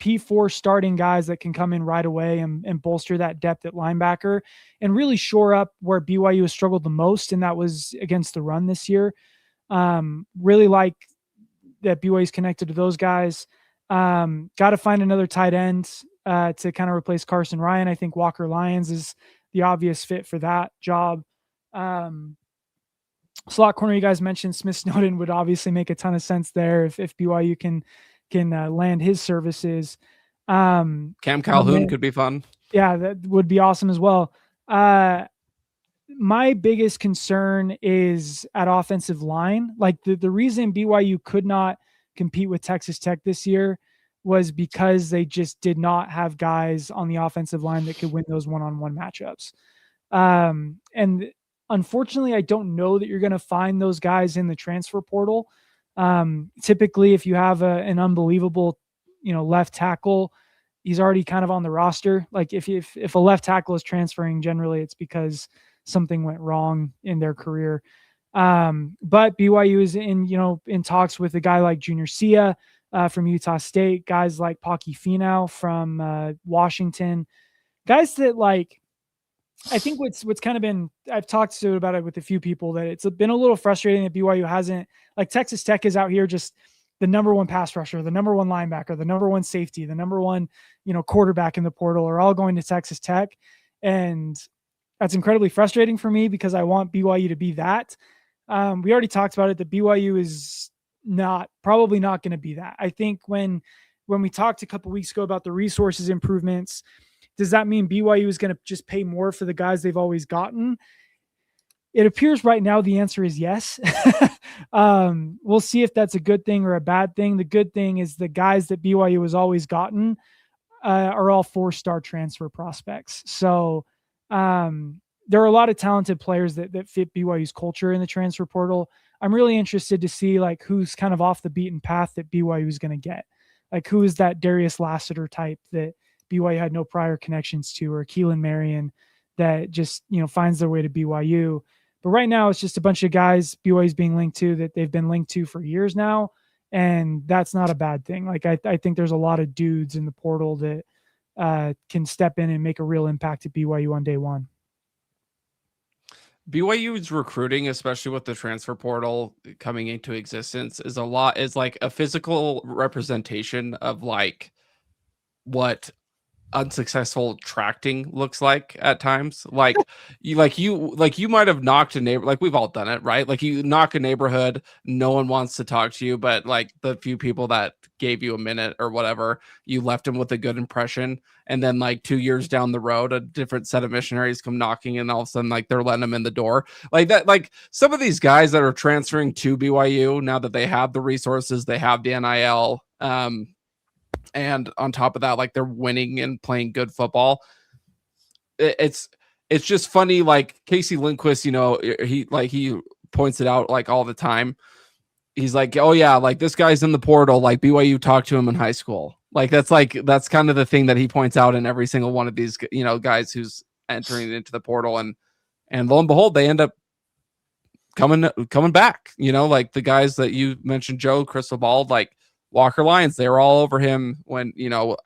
P4 starting guys that can come in right away and bolster that depth at linebacker and really shore up where BYU has struggled the most, and that was against the run this year. Really like that BYU is connected to those guys. Got to find another tight end to kind of replace Carson Ryan. I think Walker Lyons is the obvious fit for that job. Slot corner, you guys mentioned Smith Snowden would obviously make a ton of sense there if BYU can land his services. Cam Calhoun could be fun. Yeah, that would be awesome as well. My biggest concern is at offensive line. Like the reason BYU could not compete with Texas Tech this year was because they just did not have guys on the offensive line that could win those one-on-one matchups. And unfortunately, I don't know that you're going to find those guys in the transfer portal. Typically, if you have an unbelievable, left tackle, he's already kind of on the roster. Like if a left tackle is transferring, generally it's because something went wrong in their career. But BYU is in talks with a guy like Junior Sia from Utah State, guys like Paki Finau from Washington, guys that I think what's kind of been, I've talked about it with a few people, that it's been a little frustrating that BYU hasn't, like Texas Tech is out here just the number one pass rusher, the number one linebacker, the number one safety, the number one, quarterback in the portal are all going to Texas Tech. And that's incredibly frustrating for me because I want BYU to be that. We already talked about it, that BYU is probably not going to be that. I think when we talked a couple weeks ago about the resources improvements, does that mean BYU is going to just pay more for the guys they've always gotten? It appears right now the answer is yes. We'll see if that's a good thing or a bad thing. The good thing is the guys that BYU has always gotten are all 4-star transfer prospects. So there are a lot of talented players that fit BYU's culture in the transfer portal. I'm really interested to see who's kind of off the beaten path that BYU is going to get. Like who is that Darius Lassiter type that BYU had no prior connections to, or Keelan Marion that just, finds their way to BYU. But right now it's just a bunch of guys BYU is being linked to that they've been linked to for years now. And that's not a bad thing. I think there's a lot of dudes in the portal that can step in and make a real impact at BYU on day one. BYU's recruiting, especially with the transfer portal coming into existence, is like a physical representation of what unsuccessful tracting looks like at times. You might have knocked a neighbor, like we've all done it, right? Like you knock a neighborhood, no one wants to talk to you, but the few people that gave you a minute or whatever, you left them with a good impression. And then 2 years down the road, a different set of missionaries come knocking, and all of a sudden they're letting them in the door like that. Like some of these guys that are transferring to BYU now that they have the resources, they have the NIL, and on top of that, they're winning and playing good football. It's just funny. Casey Lindquist, he points it out all the time. He's like, oh yeah, this guy's in the portal. BYU talked to him in high school. That's kind of the thing that he points out in every single one of these, guys who's entering into the portal, and lo and behold, they end up coming back. The guys that you mentioned, Joe Cristobal, Walker Lyons, they were all over him when,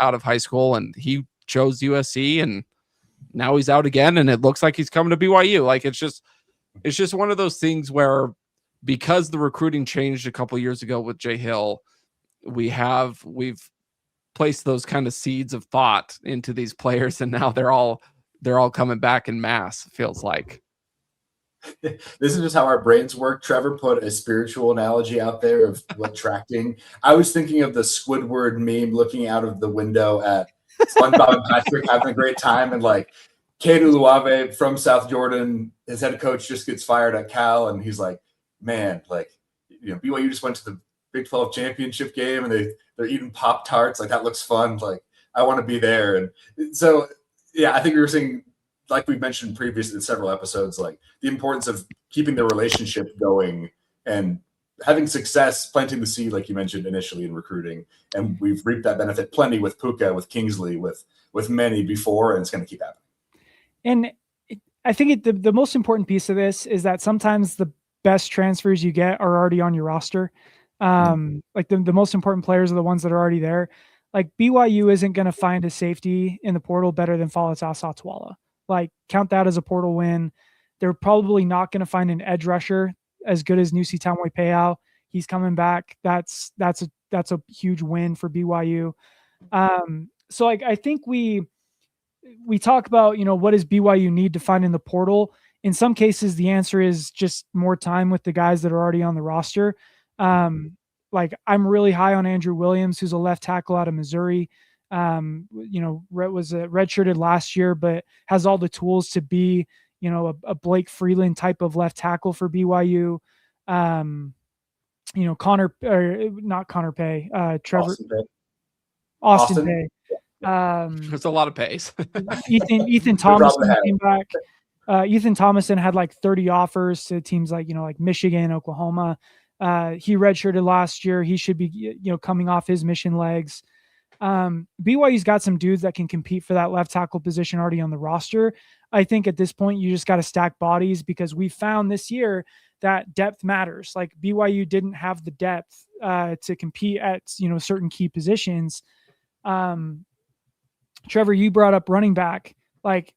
out of high school, and he chose USC, and now he's out again, and it looks like he's coming to BYU. It's just one of those things where, because the recruiting changed a couple years ago with Jay Hill, we've placed those kind of seeds of thought into these players, and now they're all coming back in mass, feels like. This is just how our brains work. Trevor put a spiritual analogy out there of what tracting. I was thinking of the Squidward meme looking out of the window at SpongeBob and Patrick having a great time, and Kade Uluave from South Jordan, his head coach just gets fired at Cal, and he's like, man, BYU just went to the Big 12 championship game, and they're eating Pop-Tarts. That looks fun. I want to be there. And so, yeah, I think we were saying, like we've mentioned previously in several episodes, the importance of keeping the relationship going and having success, planting the seed, like you mentioned initially in recruiting. And we've reaped that benefit plenty with Puka, with Kingsley, with many before, and it's going to keep happening. And I think the most important piece of this is that sometimes the best transfers you get are already on your roster. The most important players are the ones that are already there. BYU isn't going to find a safety in the portal better than Falatas Atwala. Count that as a portal win. They're probably not going to find an edge rusher as good as Nusi Taumoi-Peau. He's coming back. That's a huge win for BYU. So I think we talk about, what does BYU need to find in the portal? In some cases, the answer is just more time with the guys that are already on the roster. I'm really high on Andrew Williams, who's a left tackle out of Missouri. Was redshirted last year, but has all the tools to be, a Blake Freeland type of left tackle for BYU. Not Connor Pay, Trevor Austin Pay. There's a lot of pays. Ethan Thomason came back. Ethan Thomason had like 30 offers to teams like Michigan, Oklahoma. He redshirted last year. He should be, coming off his mission legs. BYU's got some dudes that can compete for that left tackle position already on the roster. I think at this point, you just got to stack bodies, because we found this year that depth matters. Like BYU didn't have the depth to compete at, certain key positions. Trevor, you brought up running back. Like,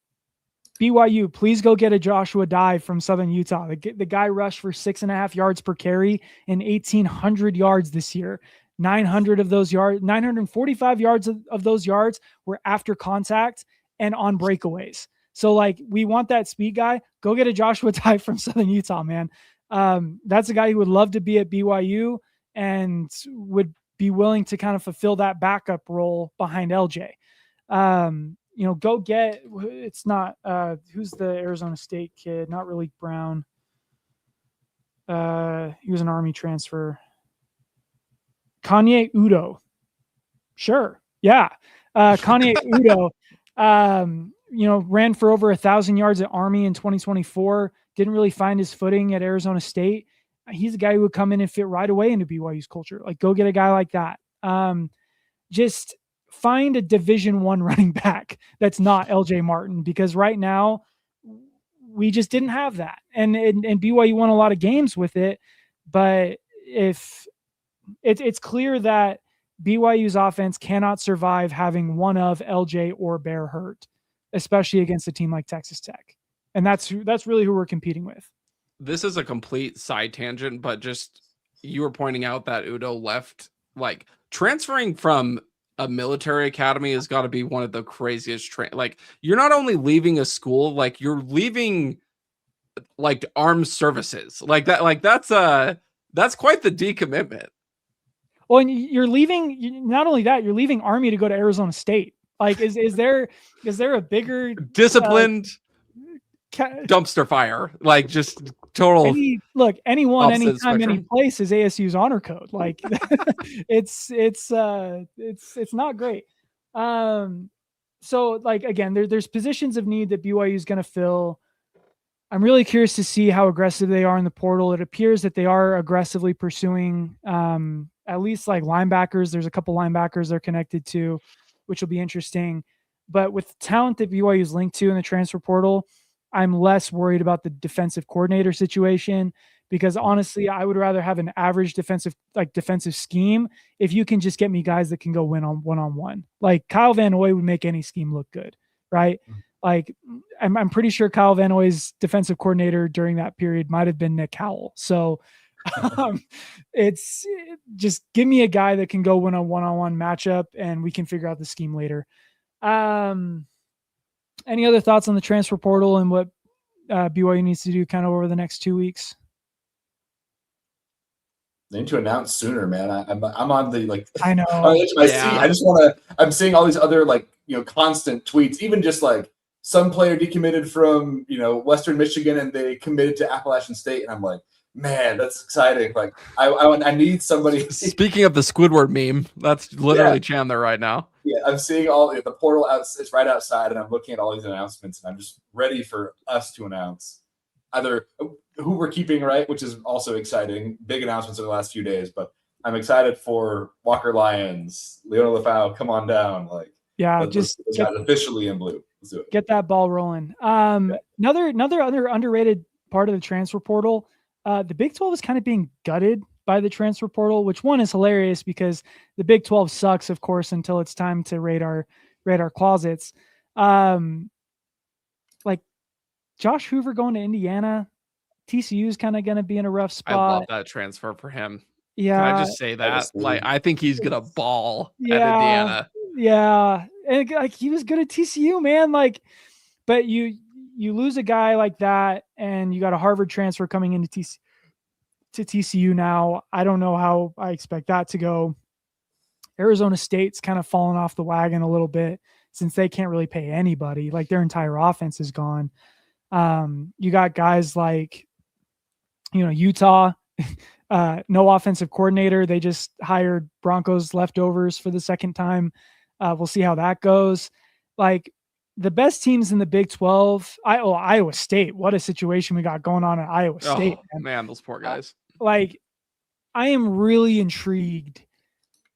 BYU, please go get a Joshua Dye from Southern Utah. The guy rushed for 6.5 yards per carry and 1,800 yards this year. 945 yards of those yards were after contact and on breakaways. So, like, we want that speed guy. Go get a Joshua Dye from Southern Utah, man. That's a guy who would love to be at BYU and would be willing to kind of fulfill that backup role behind LJ. Go get, it's not, who's the Arizona State kid? Not really Brown. He was an Army transfer. Kanye Udo. Sure. Yeah. Kanye Udo, ran for over 1,000 yards at Army in 2024. Didn't really find his footing at Arizona State. He's a guy who would come in and fit right away into BYU's culture. Like, go get a guy like that. Just find a Division I running back that's not LJ Martin, because right now we just didn't have that. And BYU won a lot of games with it, but if it's clear that BYU's offense cannot survive having one of LJ or Bear hurt, especially against a team like Texas Tech. And that's really who we're competing with. This is a complete side tangent, but just, you were pointing out that Udo left, like, transferring from a military academy has got to be one of the craziest. Like, you're not only leaving a school, like, you're leaving like armed services like that. Like, that's quite the decommitment. Well, and you're leaving, not only that, you're leaving Army to go to Arizona State. Like, is there a bigger disciplined dumpster fire? Like, just total. Anyone, anytime, any place is ASU's honor code. Like, it's not great. So, like, again, there's positions of need that BYU is going to fill. I'm really curious to see how aggressive they are in the portal. It appears that they are aggressively pursuing at least like linebackers. There's a couple linebackers they're connected to, which will be interesting. But with the talent that BYU is linked to in the transfer portal, I'm less worried about the defensive coordinator situation, because honestly, I would rather have an average defensive scheme if you can just get me guys that can go win on one-on-one. Like, Kyle Van Noy would make any scheme look good, right? Like, I'm pretty sure Kyle Van Noy's defensive coordinator during that period might have been Nick Howell. So it's just give me a guy that can go win a one-on-one matchup, and we can figure out the scheme later. Any other thoughts on the transfer portal and what BYU needs to do kind of over the next 2 weeks? They need to announce sooner, man. I'm on the, like, I know. I'm seeing all these other, like, constant tweets, even just like some player decommitted from, Western Michigan and they committed to Appalachian State. And I'm like, man, that's exciting. Like, I need somebody. Speaking of the Squidward meme, that's literally Chandler right now. Yeah, I'm seeing all the portal it's right outside, and I'm looking at all these announcements, and I'm just ready for us to announce either who we're keeping, right, which is also exciting. Big announcements in the last few days, but I'm excited for Walker Lyons, Leona Lefau, come on down. Like, let's get officially in blue. Let's do it. Get that ball rolling. Another underrated part of the transfer portal. The Big 12 is kind of being gutted by the transfer portal, which one is hilarious because the Big 12 sucks, of course, until it's time to raid our closets. Like Josh Hoover going to Indiana, TCU is kind of going to be in a rough spot. I love that transfer for him. Yeah. Can I just say that? Like, I think he's going to ball at Indiana. Yeah. And like, he was good at TCU, man. Like, but you lose a guy like that, and you got a Harvard transfer coming into TCU now. I don't know how I expect that to go. Arizona State's kind of fallen off the wagon a little bit since they can't really pay anybody. Like their entire offense is gone. You got guys like, Utah, no offensive coordinator. They just hired Broncos leftovers for the second time. We'll see how that goes. Like the best teams in the Big 12, Iowa State. What a situation we got going on at Iowa State. Man, those poor guys. I am really intrigued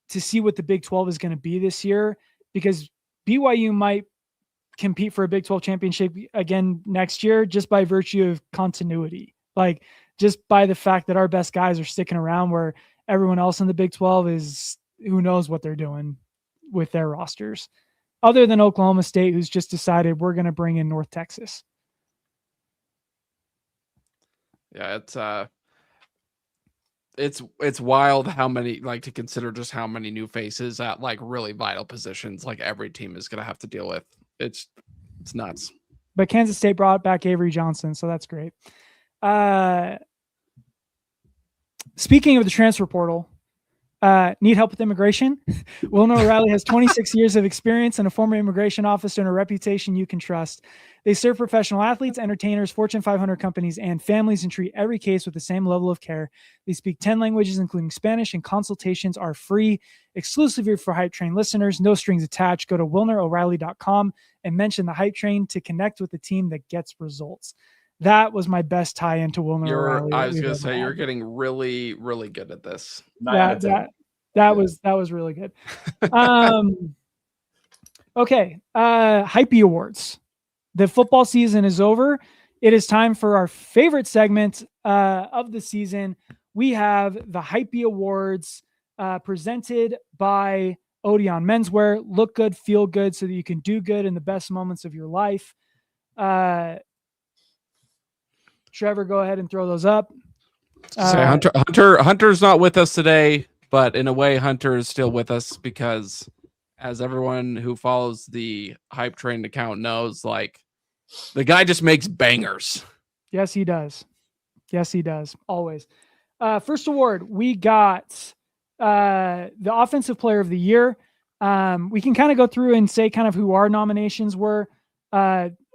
to see what the Big 12 is going to be this year, because BYU might compete for a Big 12 championship again next year just by virtue of continuity. Like just by the fact that our best guys are sticking around, where everyone else in the Big 12 is, who knows what they're doing with their rosters, other than Oklahoma State, who's just decided we're going to bring in North Texas. Yeah, it's wild how many, like, to consider just how many new faces at like really vital positions like every team is going to have to deal with. It's nuts. But Kansas State brought back Avery Johnson, so that's great. Speaking of the transfer portal, need help with immigration? Wilner O'Reilly has 26 years of experience and a former immigration officer and a reputation you can trust. They serve professional athletes, entertainers, Fortune 500 companies, and families, and treat every case with the same level of care. They speak 10 languages, including Spanish, and consultations are free, exclusively for Hype Train listeners. No strings attached. Go to WilnerO'Reilly.com and mention the Hype Train to connect with the team that gets results. That was my best tie into Wilner O'Reilly. I was going to say, you're getting really, really good at this. That was really good. Okay. Hypey Awards. The football season is over. It is time for our favorite segment of the season. We have the Hypey Awards presented by Odeon Menswear. Look good, feel good, so that you can do good in the best moments of your life. Trevor, go ahead and throw those up. Hunter's not with us today, but in a way, Hunter is still with us because, as everyone who follows the Hype Train account knows, like, the guy just makes bangers. Yes, he does. Always. First award, we got the Offensive Player of the Year. We can kind of go through and say kind of who our nominations were.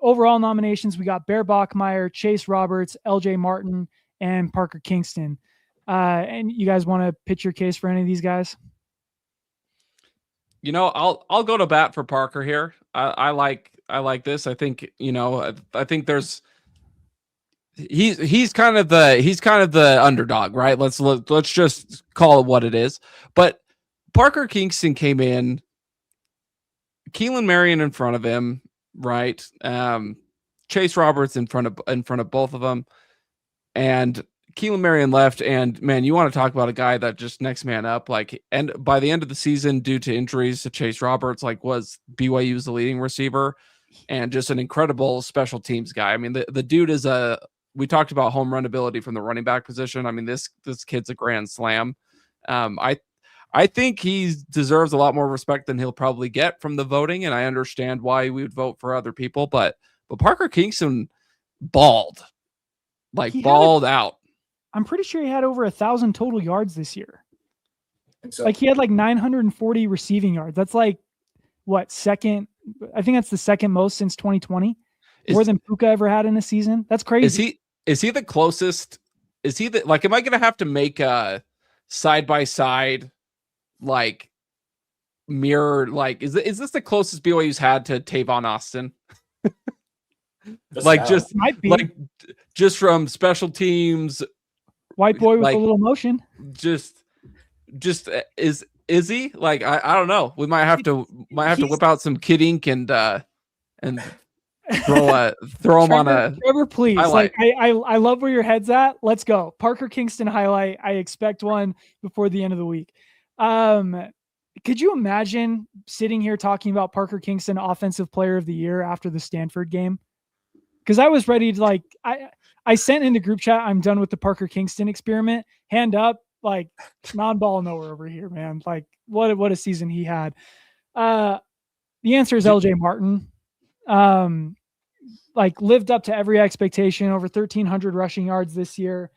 Overall nominations, we got Bear Bachmeier, Chase Roberts, LJ Martin, and Parker Kingston. And you guys want to pitch your case for any of these guys? I'll go to bat for Parker here. I like this. I think, I think he's kind of the underdog, right? Let's just call it what it is. But Parker Kingston came in, Keelan Marion in front of him, right? Chase Roberts in front of both of them, and Keelan Marion left. And man, you want to talk about a guy that just next man up, like, and by the end of the season, due to injuries to Chase Roberts, like, was BYU's the leading receiver and just an incredible special teams guy. I mean, the dude is we talked about home run ability from the running back position. I mean, this kid's a grand slam. I think he deserves a lot more respect than he'll probably get from the voting, and I understand why we would vote for other people, but Parker Kingston balled out. I'm pretty sure he had over 1,000 total yards this year. So. Like, he had like 940 receiving yards. That's like second? I think that's the second most since 2020. More than Puka ever had in a season. That's crazy. Is he the closest? Is he the, like, am I going to have to make a side by side, like, mirror, like, is this the closest BYU's had to Tavon Austin? Like, just might be. Like, just from special teams, white boy with, like, a little motion. Just is he, like, I don't know. We might have to whip out some Kid Ink and throw him on a Trevor, please. Highlight. Like, I love where your head's at. Let's go. Parker Kingston highlight. I expect one before the end of the week. Could you imagine sitting here talking about Parker Kingston Offensive Player of the Year after the Stanford game? Because I was ready to, like, I sent in the group chat, I'm done with the Parker Kingston experiment. Hand up, like, non-ball nowhere over here, man. Like, what a season he had. The answer is LJ Martin. Like, lived up to every expectation, over 1,300 rushing yards this year.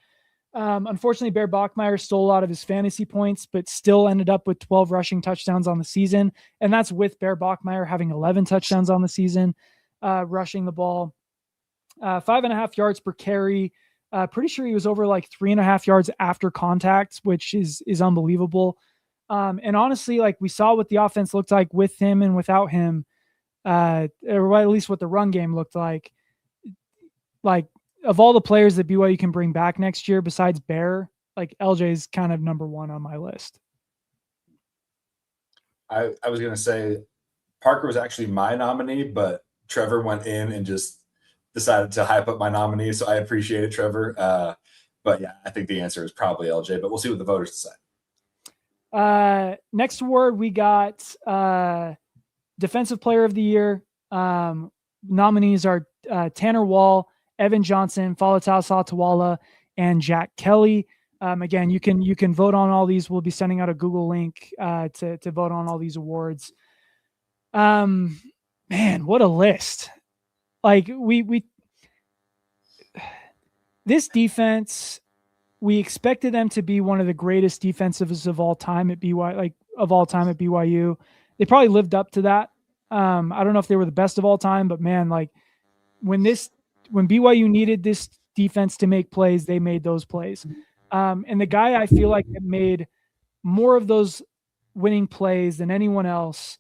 Unfortunately, Bear Bachmeier stole a lot of his fantasy points, but still ended up with 12 rushing touchdowns on the season. And that's with Bear Bachmeier having 11 touchdowns on the season, rushing the ball. 5.5 yards per carry. Pretty sure he was over like 3.5 yards after contact, which is unbelievable. And honestly, like we saw what the offense looked like with him and without him, or at least what the run game looked like. Like, of all the players that BYU can bring back next year, besides Bear, like LJ is kind of number one on my list. I was going to say Parker was actually my nominee, but Trevor went in and just decided to hype up my nominee. So I appreciate it, Trevor. But yeah, I think the answer is probably LJ, but we'll see what the voters decide. Next award, we got Defensive Player of the Year. Nominees are Tanner Wall, Evan Johnson, Faletau Satawala, and Jack Kelly. Again, you can vote on all these. We'll be sending out a Google link to vote on all these awards. Man, what a list! Like we this defense, we expected them to be one of the greatest defensives of all time at BYU. They probably lived up to that. I don't know if they were the best of all time, but man, like when BYU needed this defense to make plays, they made those plays. And the guy I feel like that made more of those winning plays than anyone else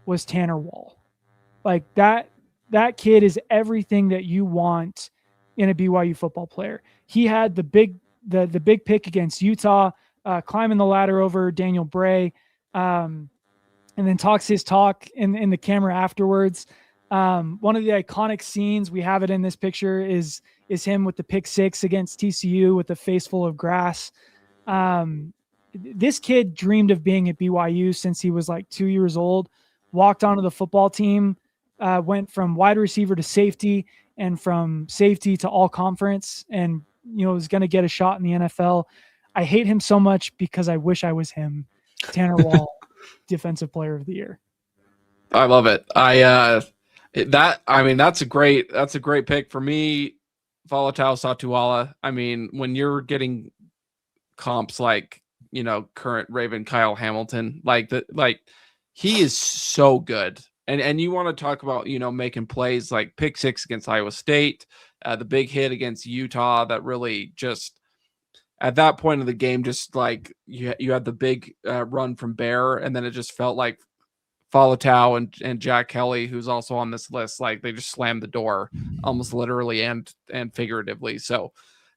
was Tanner Wall. Like that kid is everything that you want in a BYU football player. He had the big pick against Utah, climbing the ladder over Daniel Bray, and then talks his talk in the camera afterwards. One of the iconic scenes, we have it in this picture, is him with the pick six against TCU with a face full of grass. This kid dreamed of being at BYU since he was like 2 years old, walked onto the football team, went from wide receiver to safety and from safety to all conference, and was going to get a shot in the NFL. I hate him so much because I wish I was him. Tanner Wall, Defensive Player of the Year. I love it. That's a great pick for me. Faletau Satawala. I mean, when you're getting comps like, current Raven Kyle Hamilton, he is so good. And you want to talk about, making plays like pick six against Iowa State, the big hit against Utah that really just at that point of the game, just like you had the big run from Bear, and then it just felt like Faletau and Jack Kelly, who's also on this list, like they just slammed the door almost literally and figuratively. So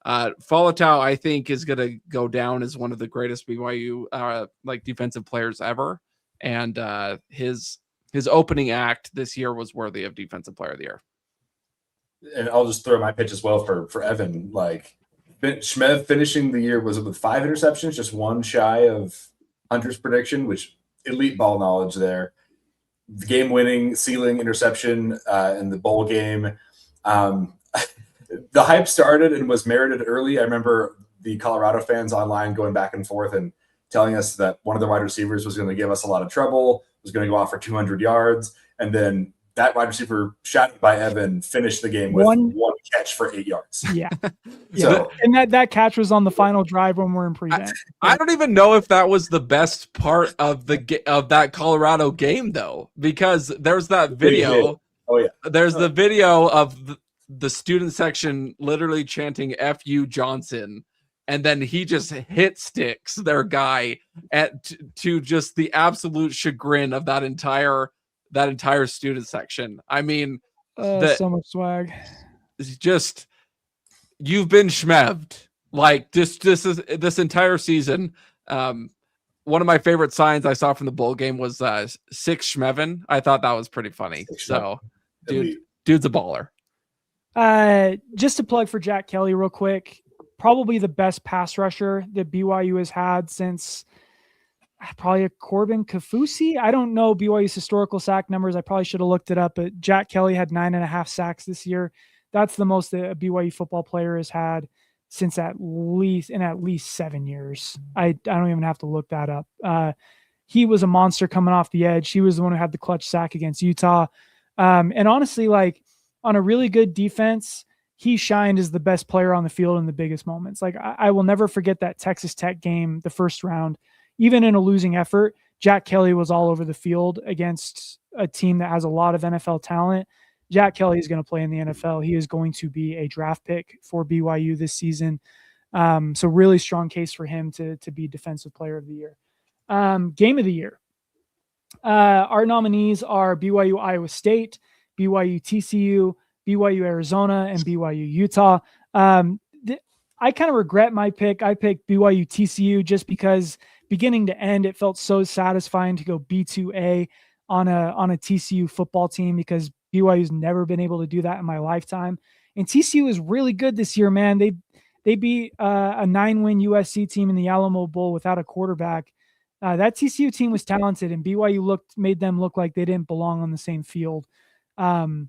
Faletau, I think, is going to go down as one of the greatest BYU defensive players ever. And his opening act this year was worthy of Defensive Player of the Year. And I'll just throw my pitch as well for Evan. Like Shmev finishing the year was with 5 interceptions, just one shy of Hunter's prediction, which elite ball knowledge there. The game-winning ceiling interception in the bowl game. The hype started and was merited early. I remember the Colorado fans online going back and forth and telling us that one of the wide receivers was going to give us a lot of trouble, was going to go off for 200 yards, and then that wide receiver, shot by Evan, finished the game with one catch for 8 yards. Yeah. So, and that catch was on the final drive when we're in prevent. I don't even know if that was the best part of that Colorado game, though, because there's that video. Oh yeah. There's the video of the student section literally chanting "F.U. Johnson," and then he just hit sticks their guy to just the absolute chagrin of that entire student section. I mean, so much swag. Just you've been schmeved like this entire season. One of my favorite signs I saw from the bowl game was 6 Schmeven. I thought that was pretty funny. So, dude's a baller. Just to plug for Jack Kelly real quick, probably the best pass rusher that BYU has had since probably a Corbin Kafusi. I don't know BYU's historical sack numbers. I probably should have looked it up, but Jack Kelly had 9.5 sacks this year. That's the most that a BYU football player has had since at least 7 years. I don't even have to look that up. He was a monster coming off the edge. He was the one who had the clutch sack against Utah. And honestly, like on a really good defense, he shined as the best player on the field in the biggest moments. Like I will never forget that Texas Tech game, the first round, even in a losing effort, Jack Kelly was all over the field against a team that has a lot of NFL talent. Jack Kelly is going to play in the NFL. He is going to be a draft pick for BYU this season. So really strong case for him to be defensive player of the year. Game of the year. Our nominees are BYU Iowa State, BYU TCU, BYU Arizona, and BYU Utah. I kind of regret my pick. I picked BYU TCU just because beginning to end, it felt so satisfying to go B2A on a TCU football team, because BYU's never been able to do that in my lifetime. And TCU is really good this year, man. They beat a 9-win USC team in the Alamo Bowl without a quarterback. That TCU team was talented, and BYU made them look like they didn't belong on the same field. So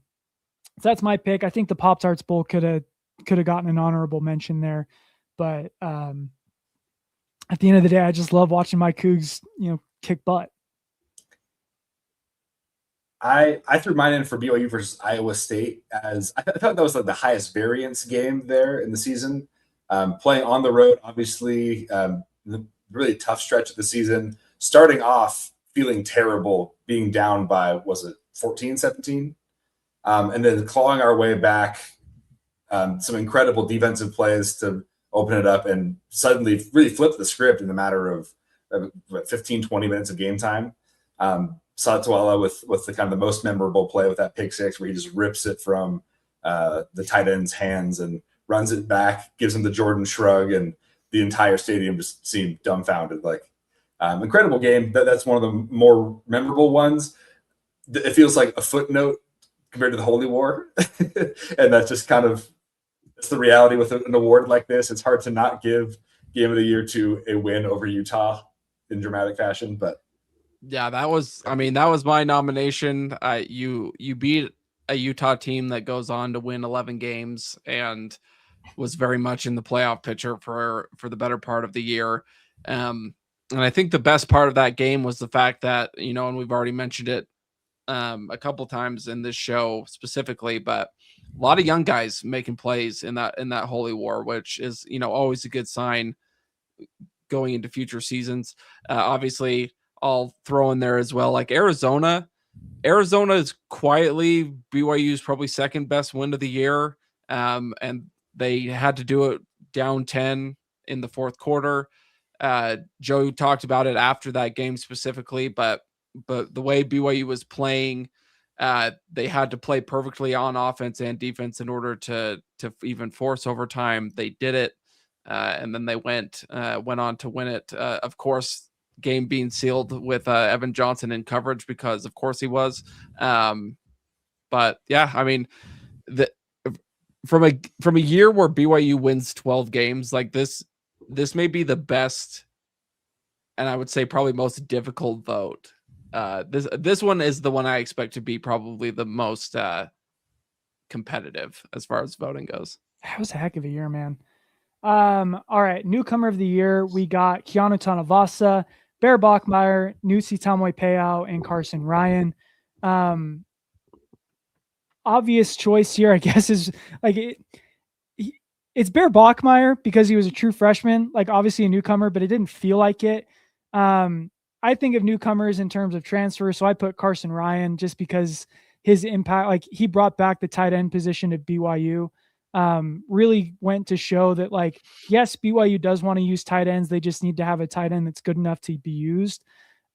that's my pick. I think the Pop-Tarts Bowl could have gotten an honorable mention there, but at the end of the day, I just love watching my Cougs, kick butt. I threw mine in for BYU versus Iowa State, as I thought that was like the highest variance game there in the season. Playing on the road, obviously, the really tough stretch of the season, starting off feeling terrible, being down by, was it 14, 17? And then clawing our way back, some incredible defensive plays to open it up and suddenly really flip the script in a matter of 15, 20 minutes of game time. Satawala with the kind of the most memorable play with that pick six, where he just rips it from the tight end's hands and runs it back, gives him the Jordan shrug, and the entire stadium just seemed dumbfounded. Like, incredible game. That's one of the more memorable ones. It feels like a footnote compared to the Holy War. And that's just kind of, it's the reality with an award like this. It's hard to not give Game of the Year to a win over Utah in dramatic fashion. But yeah, that was my nomination. You beat a Utah team that goes on to win 11 games and was very much in the playoff picture for the better part of the year. And I think the best part of that game was the fact that, and we've already mentioned it a couple times in this show specifically, but a lot of young guys making plays in that Holy War, which is, always a good sign going into future seasons. Obviously, I'll throw in there as well, like Arizona is quietly BYU's probably second best win of the year. And they had to do it down 10 in the fourth quarter. Joe talked about it after that game specifically, but the way BYU was playing, they had to play perfectly on offense and defense in order to even force overtime. They did it, and then they went on to win it. Of course, game being sealed with Evan Johnson in coverage, because of course he was. But yeah, I mean, from a year where BYU wins 12 games, like this may be the best, and I would say probably most difficult vote. This one is the one I expect to be probably the most competitive as far as voting goes. That was a heck of a year, man. All right, newcomer of the year, we got Keanu Tanavasa, Bear Bachmeier, Nusi Tamoy-Peau, and Carson Ryan. Obvious choice here, I guess, is like it's Bear Bachmeier because he was a true freshman, like obviously a newcomer, but it didn't feel like it. I think of newcomers in terms of transfer, so I put Carson Ryan just because his impact, like he brought back the tight end position at BYU. Really went to show that, like, yes, BYU does want to use tight ends. They just need to have a tight end that's good enough to be used.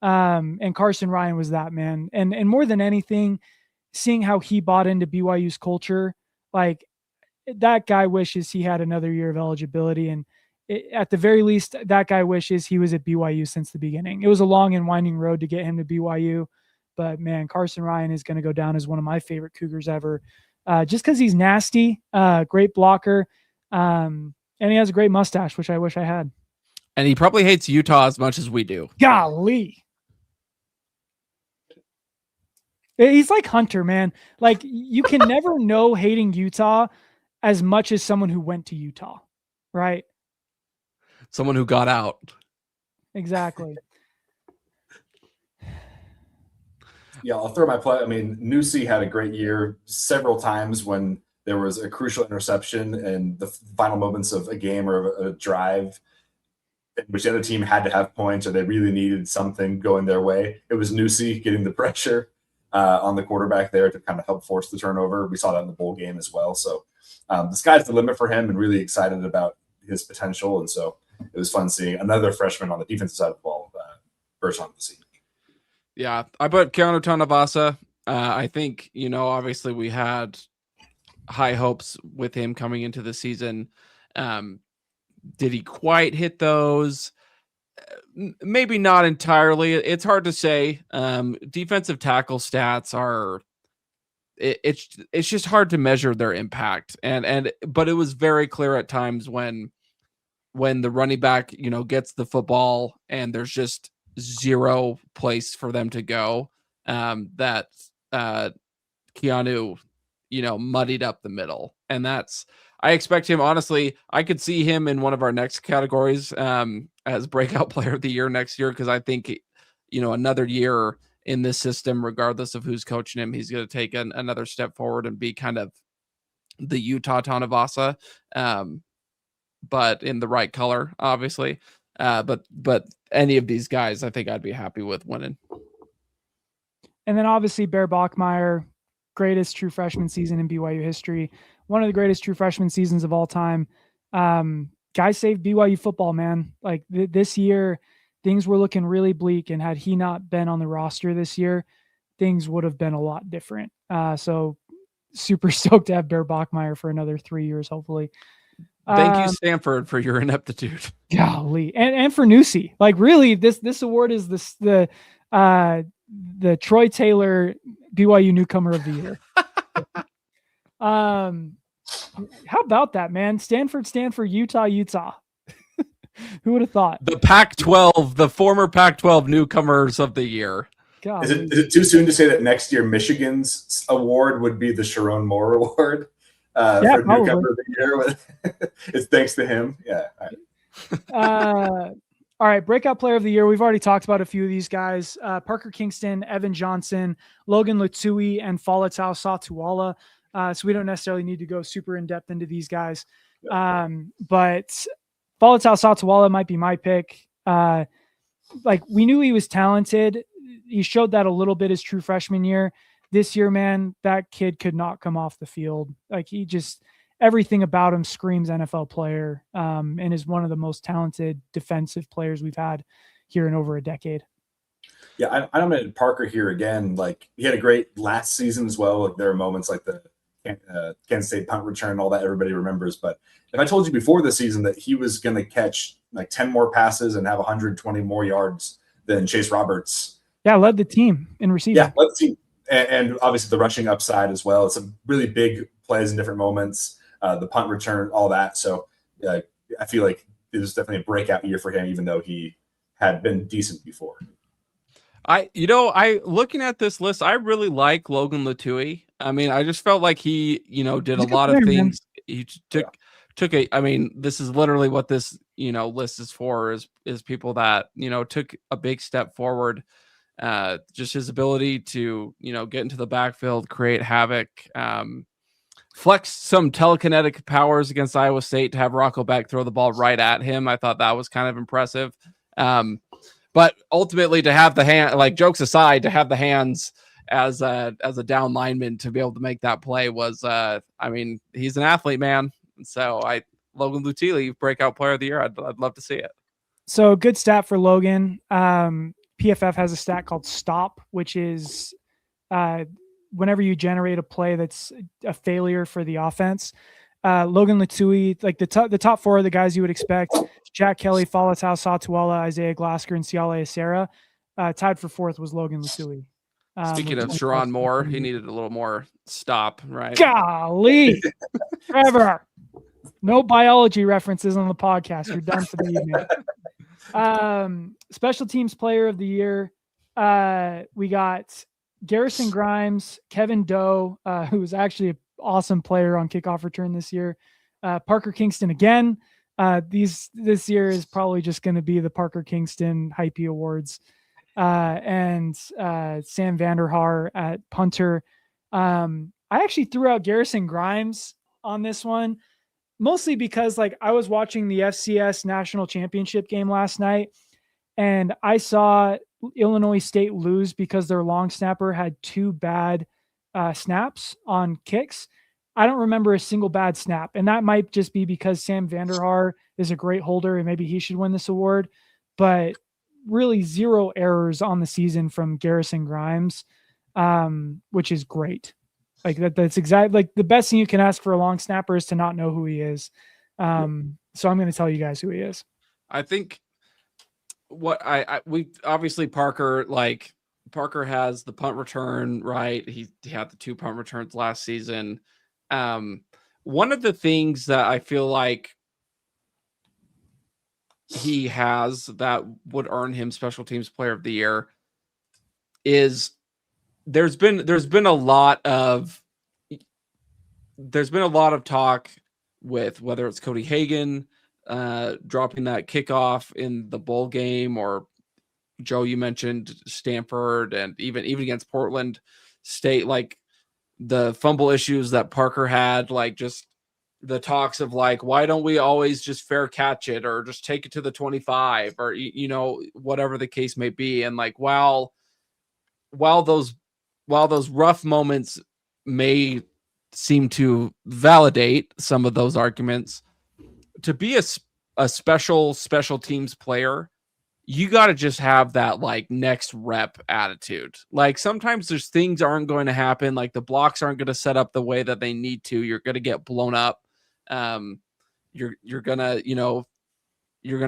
And Carson Ryan was that, man. And more than anything, seeing how he bought into BYU's culture, like that guy wishes he had another year of eligibility. And at the very least, that guy wishes he was at BYU since the beginning. It was a long and winding road to get him to BYU, but man, Carson Ryan is going to go down as one of my favorite Cougars ever. Just because he's nasty, great blocker, and he has a great mustache, which I wish I had. And he probably hates Utah as much as we do. Golly. He's like Hunter, man. Like, you can never know hating Utah as much as someone who went to Utah, right? Someone who got out. Exactly. Yeah, I'll throw my play. I mean, Nusi had a great year several times when there was a crucial interception in the final moments of a game or a drive in which the other team had to have points or they really needed something going their way. It was Nussi getting the pressure on the quarterback there to kind of help force the turnover. We saw that in the bowl game as well. So the sky's the limit for him, and really excited about his potential. And so it was fun seeing another freshman on the defensive side of the ball burst onto the scene. Yeah, I put Keanu Tanavasa. I think, obviously we had high hopes with him coming into the season. Did he quite hit those? Maybe not entirely. It's hard to say. Defensive tackle stats are it's just hard to measure their impact. But it was very clear at times when the running back, gets the football and there's just zero place for them to go, that Keanu, muddied up the middle. And I expect him, honestly, I could see him in one of our next categories as breakout player of the year next year, because I think, another year in this system, regardless of who's coaching him, he's going to take another step forward and be kind of the Utah Tanavasa, but in the right color, obviously. But any of these guys, I think I'd be happy with winning. And then obviously Bear Bachmeier, greatest true freshman season in BYU history. One of the greatest true freshman seasons of all time. Guy saved BYU football, man. Like this year, things were looking really bleak. And had he not been on the roster this year, things would have been a lot different. So super stoked to have Bear Bachmeier for another 3 years, hopefully. Thank you, Stanford, for your ineptitude. Golly. And for Nussi. Like really, this award is the Troy Taylor BYU Newcomer of the Year. How about that, man? Stanford, Utah. Who would have thought? The Pac-12, the former Pac-12 Newcomers of the Year. Is it too soon to say that next year Michigan's award would be the Sharon Moore Award for Newcomer of the Year? It's thanks to him. Yeah. All right, breakout player of the year. We've already talked about a few of these guys. Parker Kingston, Evan Johnson, Logan Latui, and Faletau Satuala. So we don't necessarily need to go super in-depth into these guys. But Faletau Satuala might be my pick. We knew he was talented. He showed that a little bit his true freshman year. This year, man, that kid could not come off the field. Everything about him screams NFL player, and is one of the most talented defensive players we've had here in over a decade. Yeah, I'm going to Parker here again. He had a great last season as well. There are moments like the Kansas State punt return, all that everybody remembers. But if I told you before the season that he was going to catch 10 more passes and have 120 more yards than Chase Roberts. Yeah, led the team in receiving. Yeah, led the team. And obviously the rushing upside as well. It's some really big plays in different moments. The punt return, all that. So I feel like it was definitely a breakout year for him, even though he had been decent before. Looking at this list, I really like Logan Latui. I mean, I just felt like he, did a lot of things. He this is literally what this, list is for, is people that, took a big step forward. Just his ability to, get into the backfield, create havoc, flex some telekinetic powers against Iowa State to have Rocco Beck throw the ball right at him. I thought that was kind of impressive. But ultimately to have the hand, jokes aside, to have the hands as a down lineman to be able to make that play was, he's an athlete, man. So Logan Latui, breakout player of the year. I'd love to see it. So good stat for Logan. PFF has a stat called stop, which is, whenever you generate a play that's a failure for the offense. Logan Latui, the top four of the guys you would expect: Jack Kelly, Faletau Satuala, Isaiah Glasker, and Siale Acera. Tied for fourth was Logan Latui. Speaking of Sharon Moore, he needed a little more stop, right? Golly, Trevor, no biology references on the podcast. You're done for the evening. Special teams player of the year. We got Garrison Grimes, Kevin Doe, who was actually an awesome player on kickoff return this year. Parker Kingston again. This year is probably just going to be the Parker Kingston Hypey Awards. And Sam Vanderhaar at punter. I I actually threw out Garrison Grimes on this one, mostly because like I was watching the FCS national championship game last night and I saw Illinois State lose because their long snapper had 2 bad snaps on kicks. I don't remember a single bad snap. And that might just be because Sam Vanderhaar is a great holder and maybe he should win this award. But really 0 errors on the season from Garrison Grimes, which is great. Like that's exactly like the best thing you can ask for a long snapper is to not know who he is. So I'm going to tell you guys who he is. I think what we obviously Parker has the punt return, right? He had the 2 punt returns last season. One of the things that I feel like he has that would earn him special teams player of the year is there's been a lot of talk with whether it's Cody Hagan dropping that kickoff in the bowl game, or Joe, you mentioned Stanford, and even against Portland State, like the fumble issues that Parker had, like just the talks of like, why don't we always just fair catch it or just take it to the 25 or, whatever the case may be. And like, while those rough moments may seem to validate some of those arguments, to be a special teams player, you got to just have that like next rep attitude. Like sometimes there's things aren't going to happen. Like the blocks aren't going to set up the way that they need to. You're going to get blown up. You're gonna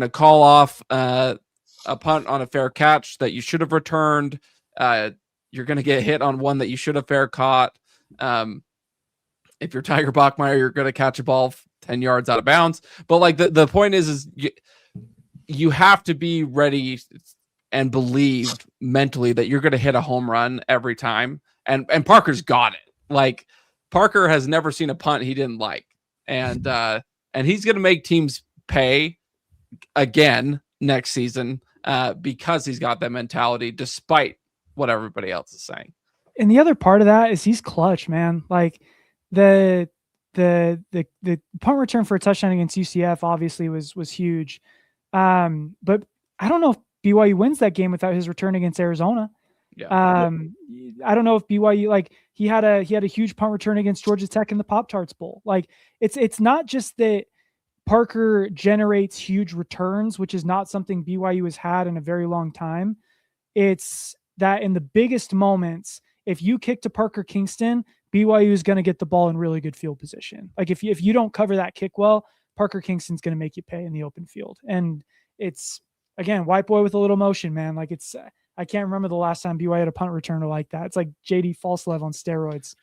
call off a punt on a fair catch that you should have returned. You're gonna get hit on one that you should have fair caught. If you're Tiger Bachmeier, you're gonna catch a ball 10 yards out of bounds. But like the point is you have to be ready and believe mentally that you're gonna hit a home run every time. And Parker's got it. Like Parker has never seen a punt he didn't like. And he's going to make teams pay again next season because he's got that mentality, despite what everybody else is saying. And the other part of that is he's clutch, man. Like the punt return for a touchdown against UCF obviously was huge. But I don't know if BYU wins that game without his return against Arizona. Yeah. I don't know if BYU, like he had a huge punt return against Georgia Tech in the Pop-Tarts Bowl. Like it's not just that Parker generates huge returns, which is not something BYU has had in a very long time. It's that in the biggest moments, if you kick to Parker Kingston, BYU is going to get the ball in really good field position. Like if you don't cover that kick well, Parker Kingston's going to make you pay in the open field. And it's, again, white boy with a little motion, man. Like it's, I can't remember the last time BYU had a punt returner like that. It's like JD Falslev on steroids.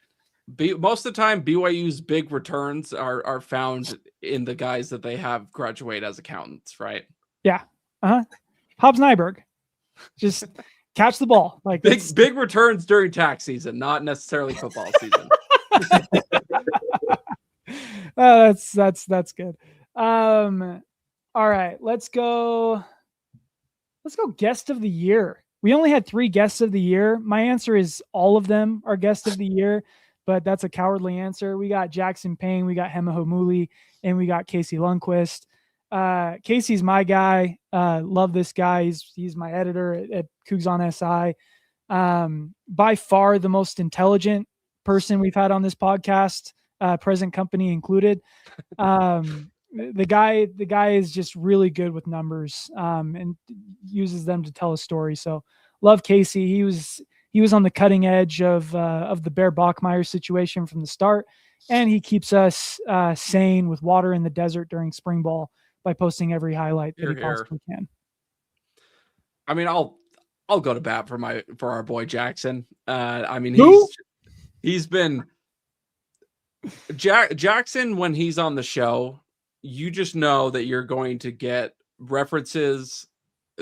Most of the time, BYU's big returns are found in the guys that they have graduate as accountants, right? Yeah. Hobbs Nyberg. Just catch the ball. Like big returns during tax season, not necessarily football season. That's good. All right, let's go guest of the year. We only had 3 guests of the year. My answer is all of them are guest of the year, but that's a cowardly answer. We got Jackson Payne, we got Hema Hamuli, and we got Casey Lundquist. Casey's my guy. Love this guy. He's my editor at Cougs on SI. By far the most intelligent person we've had on this podcast, present company included. The guy is just really good with numbers and uses them to tell a story. So love Casey. He was on the cutting edge of the Bear Bachmeier situation from the start, and he keeps us sane with water in the desert during spring ball by posting every highlight that he possibly can. I mean, I'll go to bat for our boy Jackson. I mean, he's been Jackson when he's on the show. You just know that you're going to get references,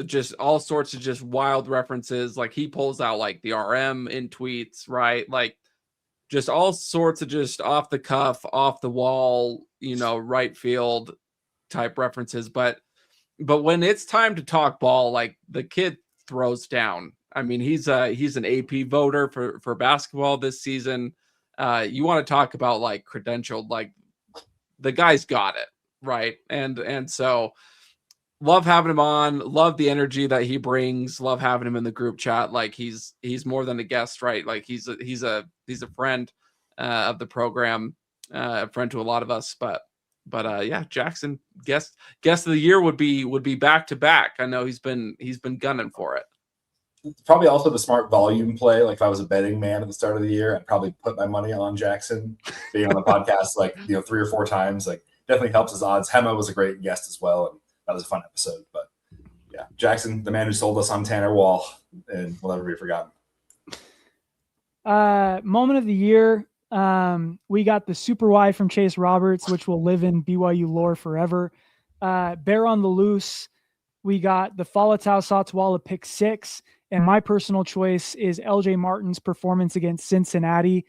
just all sorts of just wild references. Like he pulls out like the RM in tweets, right? Like just all sorts of just off the cuff, off the wall, right field type references. But when it's time to talk ball, like the kid throws down. I mean, he's an AP voter for basketball this season. You want to talk about like credentialed, like the guy's got it, right? And so love having him on, love the energy that he brings, love having him in the group chat. Like he's more than a guest, right? Like he's a friend of the program, a friend to a lot of us. But yeah, Jackson guest of the year would be back to back. I know he's been gunning for it. Probably also the smart volume play. Like if I was a betting man at the start of the year, I'd probably put my money on Jackson being on the podcast, like, 3 or 4 times. Like definitely helps his odds. Hema was a great guest as well, and that was a fun episode. But yeah, Jackson, the man who sold us on Tanner Wall, and will never be forgotten. Moment of the year. We got the Super Y from Chase Roberts, which will live in BYU lore forever. Bear on the Loose. We got the Falatau Satswala pick 6. And my personal choice is LJ Martin's performance against Cincinnati.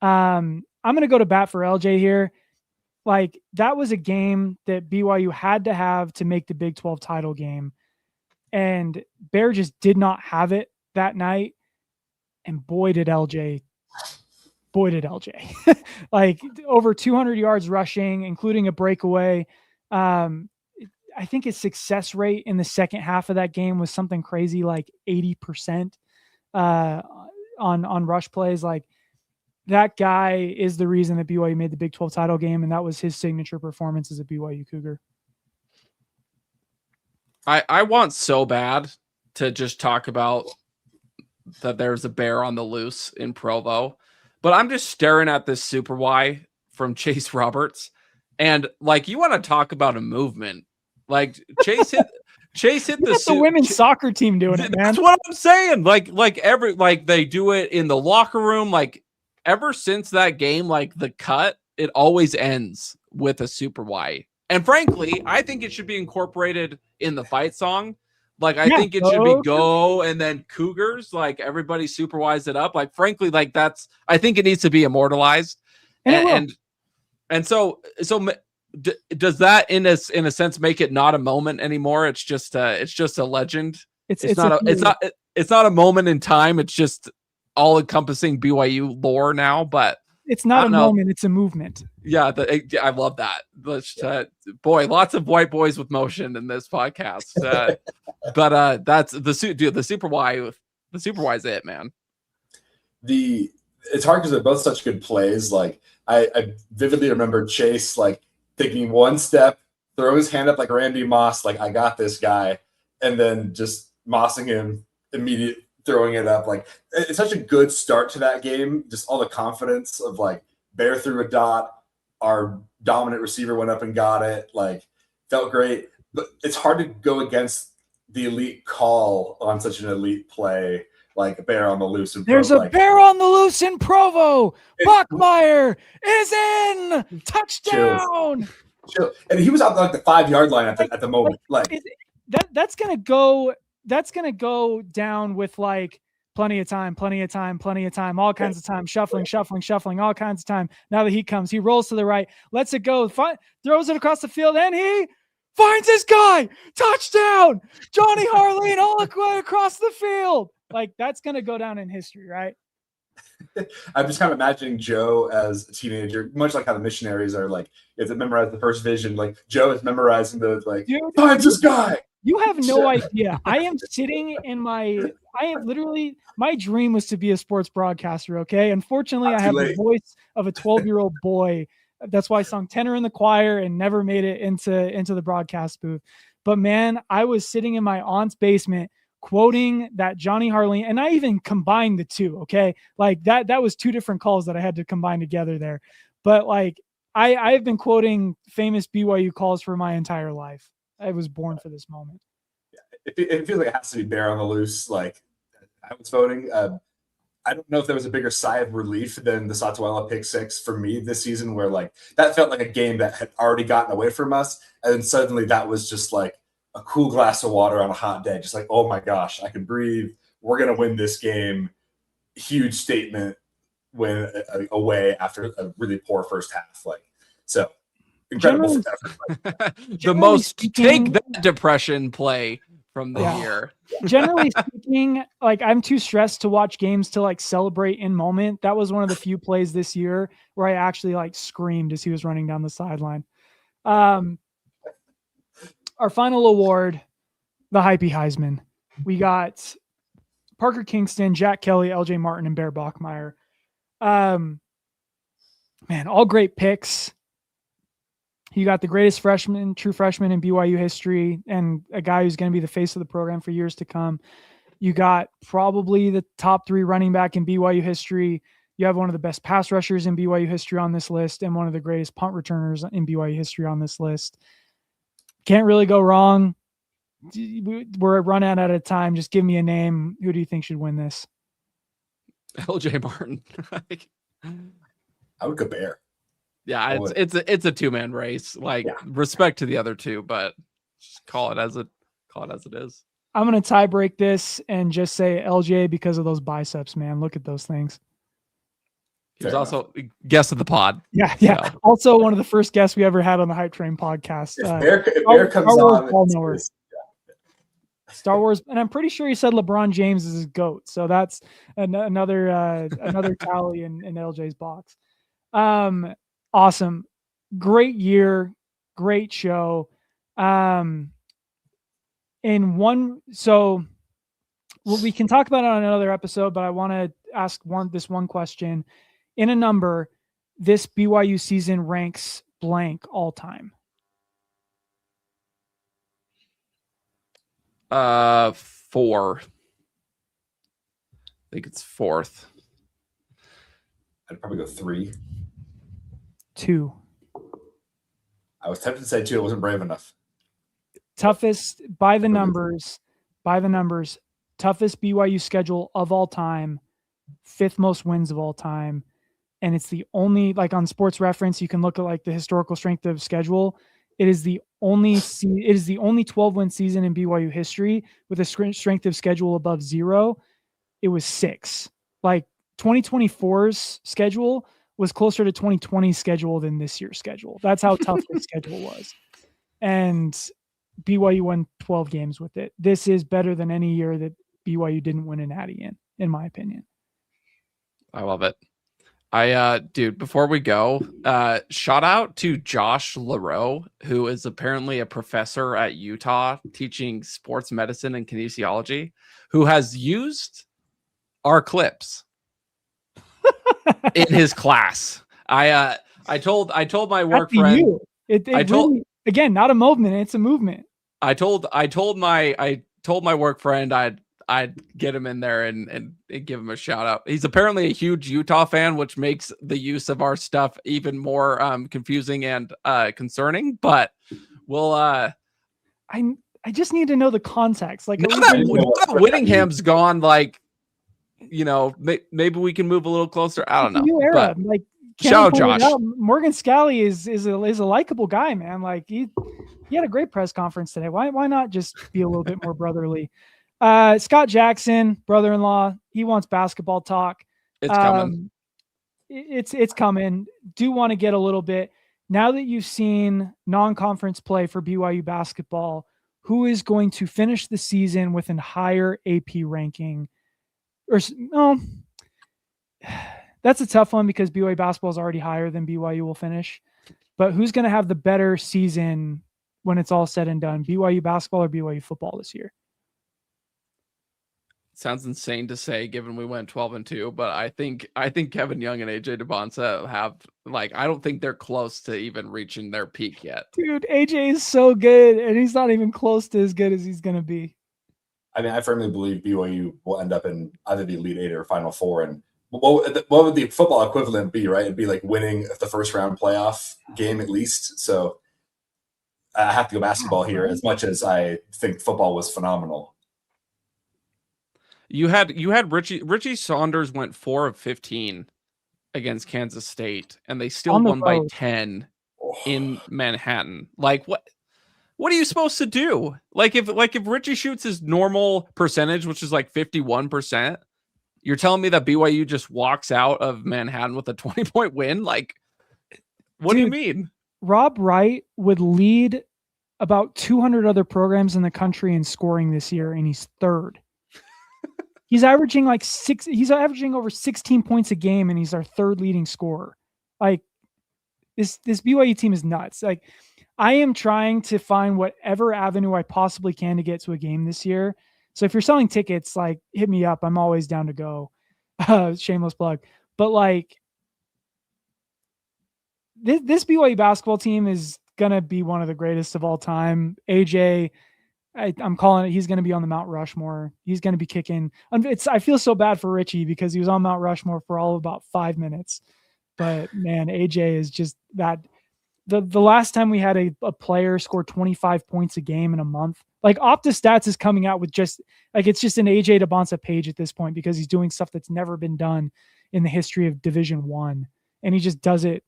I'm going to go to bat for LJ here. Like, that was a game that BYU had to have to make the Big 12 title game. And Bear just did not have it that night. And boy, did LJ. Like, over 200 yards rushing, including a breakaway. I think his success rate in the second half of that game was something crazy, like 80% on rush plays. Like, that guy is the reason that BYU made the Big 12 title game, and that was his signature performance as a BYU Cougar. I want so bad to just talk about that there's a bear on the loose in Provo, but I'm just staring at this Super Y from Chase Roberts, and like, you want to talk about a movement. Like Chase hit the women's soccer team doing it, man. That's what I'm saying. Like they do it in the locker room. Like, ever since that game, like the cut, it always ends with a Super Y. And frankly, I think it should be incorporated in the fight song. Like, I think it should be go and then Cougars. Like, everybody Super Y's it up. Like, frankly, like I think it needs to be immortalized. And so. Does that in a sense make it not a moment anymore? It's just a legend. It's not a moment in time. It's just all encompassing BYU lore now. But it's not a moment. It's a movement. Yeah, I love that. Boy, lots of white boys with motion in this podcast. But that's the Super Y. The Super Y is it, man. It's hard because they're both such good plays. Like I vividly remember Chase like taking one step, throw his hand up like Randy Moss, like, I got this guy, and then just mossing him, immediate throwing it up. Like, it's such a good start to that game. Just all the confidence of like Bear threw a dot, our dominant receiver went up and got it. Like, felt great. But it's hard to go against the elite call on such an elite play, like a bear on the loose. There's a bear on the loose in Provo. Bachmeier is in. Touchdown. Chill. And he was out like the 5-yard line at the moment. Like that's gonna go down with like plenty of time, all kinds of time, shuffling, all kinds of time. Now that he comes, he rolls to the right, lets it go, throws it across the field, and he finds his guy. Touchdown. Johnny Harleen all the way across the field. Like, that's going to go down in history, right? I'm just kind of imagining Joe as a teenager, much like how the missionaries are like, you have to memorize the first vision. Like, Joe is memorizing the, like, finds this guy. You have no idea. I am sitting in my dream was to be a sports broadcaster, okay? Unfortunately, I have the voice of a 12-year-old boy. That's why I sung tenor in the choir and never made it into the broadcast booth. But man, I was sitting in my aunt's basement quoting that Johnny Harleen, and I even combined the two, okay? Like, that was 2 different calls that I had to combine together there. But like, I've been quoting famous BYU calls for my entire life. I was born for this moment. It feels like it has to be bear on the loose. Like, I was voting. I don't know if there was a bigger sigh of relief than the Satswala pick 6 for me this season, where like that felt like a game that had already gotten away from us. And then suddenly that was just like a cool glass of water on a hot day. Just like, oh my gosh, I can breathe. We're going to win this game. Huge statement win away after a really poor first half. Like, so incredible effort. The most take that depression play from the Yeah. year. Generally speaking, like I'm too stressed to watch games to like celebrate in moment. That was one of the few plays this year where I actually like screamed as he was running down the sideline. Our final award, the Hypey Heisman. We got Parker Kingston, Jack Kelly, LJ Martin, and Bear Bachmeyer. Man, all great picks. You got the greatest freshman, true freshman in BYU history, and a guy who's going to be the face of the program for years to come. You got probably the top 3 running back in BYU history. You have one of the best pass rushers in BYU history on this list, and one of the greatest punt returners in BYU history on this list. Can't really go wrong. We're run out of time. Just give me a name. Who do you think should win this? LJ Martin. I would go Bear. Yeah, it's a 2-man race. Like respect to the other two, but just call it as it is. I'm gonna tie break this and just say LJ because of those biceps, man. Look at those things. He was also guest of the pod. Yeah. So. Also one of the first guests we ever had on the Hype Train podcast. If Bear comes on, Star Wars, and I'm pretty sure he said LeBron James is his GOAT. So that's another tally in LJ's box. Awesome. Great year. Great show. So we can talk about it on another episode, but I want to ask this one question. In a number, this BYU season ranks blank all time. 4. I think it's 4th. I'd probably go 3. 2. I was tempted to say 2. I wasn't brave enough. Toughest by the numbers, toughest BYU schedule of all time, 5th most wins of all time. And it's the only, like on Sports Reference, you can look at like the historical strength of schedule. It is the only 12-win season in BYU history with a strength of schedule above 0. It was 6. Like 2024's schedule was closer to 2020's schedule than this year's schedule. That's how tough the schedule was. And BYU won 12 games with it. This is better than any year that BYU didn't win a natty in my opinion. I love it. Dude, before we go, shout out to Josh LaRoe, who is apparently a professor at Utah teaching sports medicine and kinesiology, who has used our clips in his class. I told my work friend. Again, not a movement, it's a movement. I told my work friend I'd get him in there and give him a shout out. He's apparently a huge Utah fan, which makes the use of our stuff even more confusing and concerning. But we'll I just need to know the context. Like now that Whittingham's gone, like maybe we can move a little closer. I don't know. New era. Like shout out Josh. Morgan Scally is a likable guy, man. Like he had a great press conference today. Why not just be a little bit more brotherly? Scott Jackson, brother-in-law, he wants basketball talk. It's coming. It's coming. Do want to get a little bit now that you've seen non-conference play for BYU basketball. Who is going to finish the season with a higher AP ranking? Or no, that's a tough one because BYU basketball is already higher than BYU will finish. But who's going to have the better season when it's all said and done? BYU basketball or BYU football this year? Sounds insane to say given we went 12-2, but I think Kevin Young and AJ DeBonsa have, like, I don't think they're close to even reaching their peak yet. Dude, AJ is so good and he's not even close to as good as he's going to be. I mean, I firmly believe BYU will end up in either the Elite 8 or Final 4. And what would the football equivalent be, right? It'd be like winning the first round playoff game at least. So I have to go basketball here as much as I think football was phenomenal. You had Richie Saunders went 4 of 15 against Kansas State, and they still won by 10 in Manhattan. Like what are you supposed to do? Like if Richie shoots his normal percentage, which is like 51%, you're telling me that BYU just walks out of Manhattan with a 20-point win? Like, what do you mean? Rob Wright would lead about 200 other programs in the country in scoring this year, and he's third. He's averaging he's averaging over 16 points a game, and he's our third leading scorer. Like this BYU team is nuts. Like I am trying to find whatever avenue I possibly can to get to a game this year. So if you're selling tickets, like hit me up. I'm always down to go. Shameless plug. But like this BYU basketball team is gonna be one of the greatest of all time. AJ, I'm calling it. He's going to be on the Mount Rushmore. He's going to be kicking. I feel so bad for Richie because he was on Mount Rushmore for all of about 5 minutes. But man, AJ is just that. The last time we had a player score 25 points a game in a month, like OptaStats is coming out with just like it's just an AJ Debonsa page at this point because he's doing stuff that's never been done in the history of Division I, and he just does it.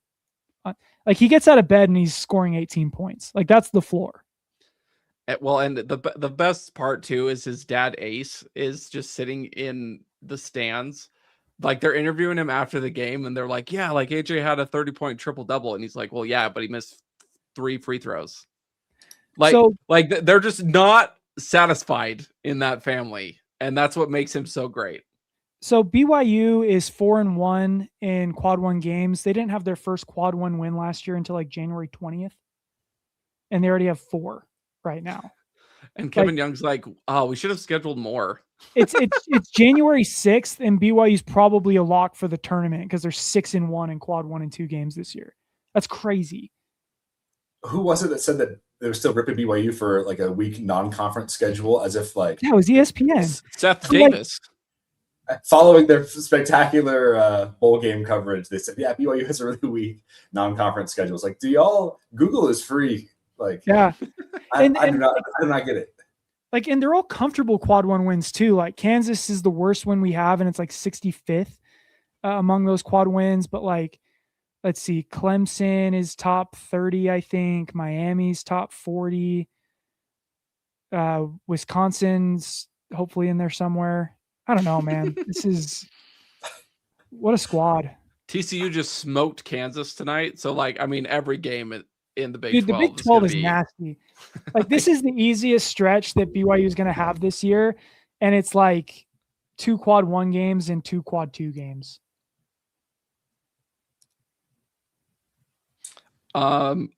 Like he gets out of bed and he's scoring 18 points. Like that's the floor. Well, and the best part too is his dad Ace is just sitting in the stands. Like they're interviewing him after the game and they're like, yeah, like AJ had a 30-point triple-double. And he's like, well, yeah, but he missed 3 free throws. Like they're just not satisfied in that family. And that's what makes him so great. So BYU is 4-1 in quad 1 games. They didn't have their first quad 1 win last year until like January 20th. And they already have 4 right now. And Kevin Young's like, oh, we should have scheduled more. It's January 6th, and BYU's probably a lock for the tournament because they're 6-1 in quad 1 and 2 games this year. That's crazy. Who was it that said that they were still ripping BYU for like a week non-conference schedule as if like it was ESPN. Seth Davis. Following their spectacular bowl game coverage, they said, yeah, BYU has a really weak non-conference schedule. It's like, do y'all Google is free? Like, yeah. I do not get it. Like, and they're all comfortable quad 1 wins too. Like Kansas is the worst win we have, and it's like 65th among those quad wins. But like, let's see, Clemson is top 30, I think. Miami's top 40. Wisconsin's hopefully in there somewhere. I don't know, man. This is what a squad. TCU just smoked Kansas tonight. So like, I mean, every game in the Big 12. The Big 12 is nasty. Like this is the easiest stretch that BYU is going to have this year, and it's like 2 quad 1 games and 2 quad 2 games. I'm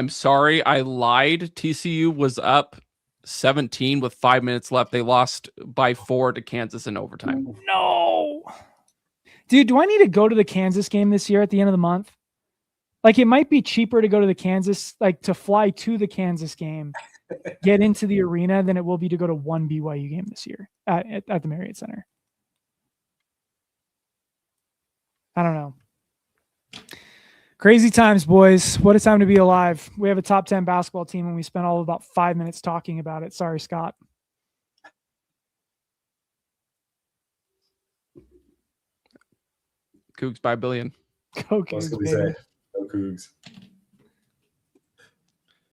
sorry, I lied. TCU was up 17 with 5 minutes left. They lost by 4 to Kansas in overtime. No, dude, do I need to go to the Kansas game this year at the end of the month? Like it might be cheaper to go to the Kansas, like to fly to the Kansas game, get into the arena than it will be to go to one BYU game this year at the Marriott Center. I don't know. Crazy times, boys. What a time to be alive. We have a top 10 basketball team and we spent all of about 5 minutes talking about it. Sorry, Scott. Cougs by a billion. Go Cougs, baby. Go Cougs.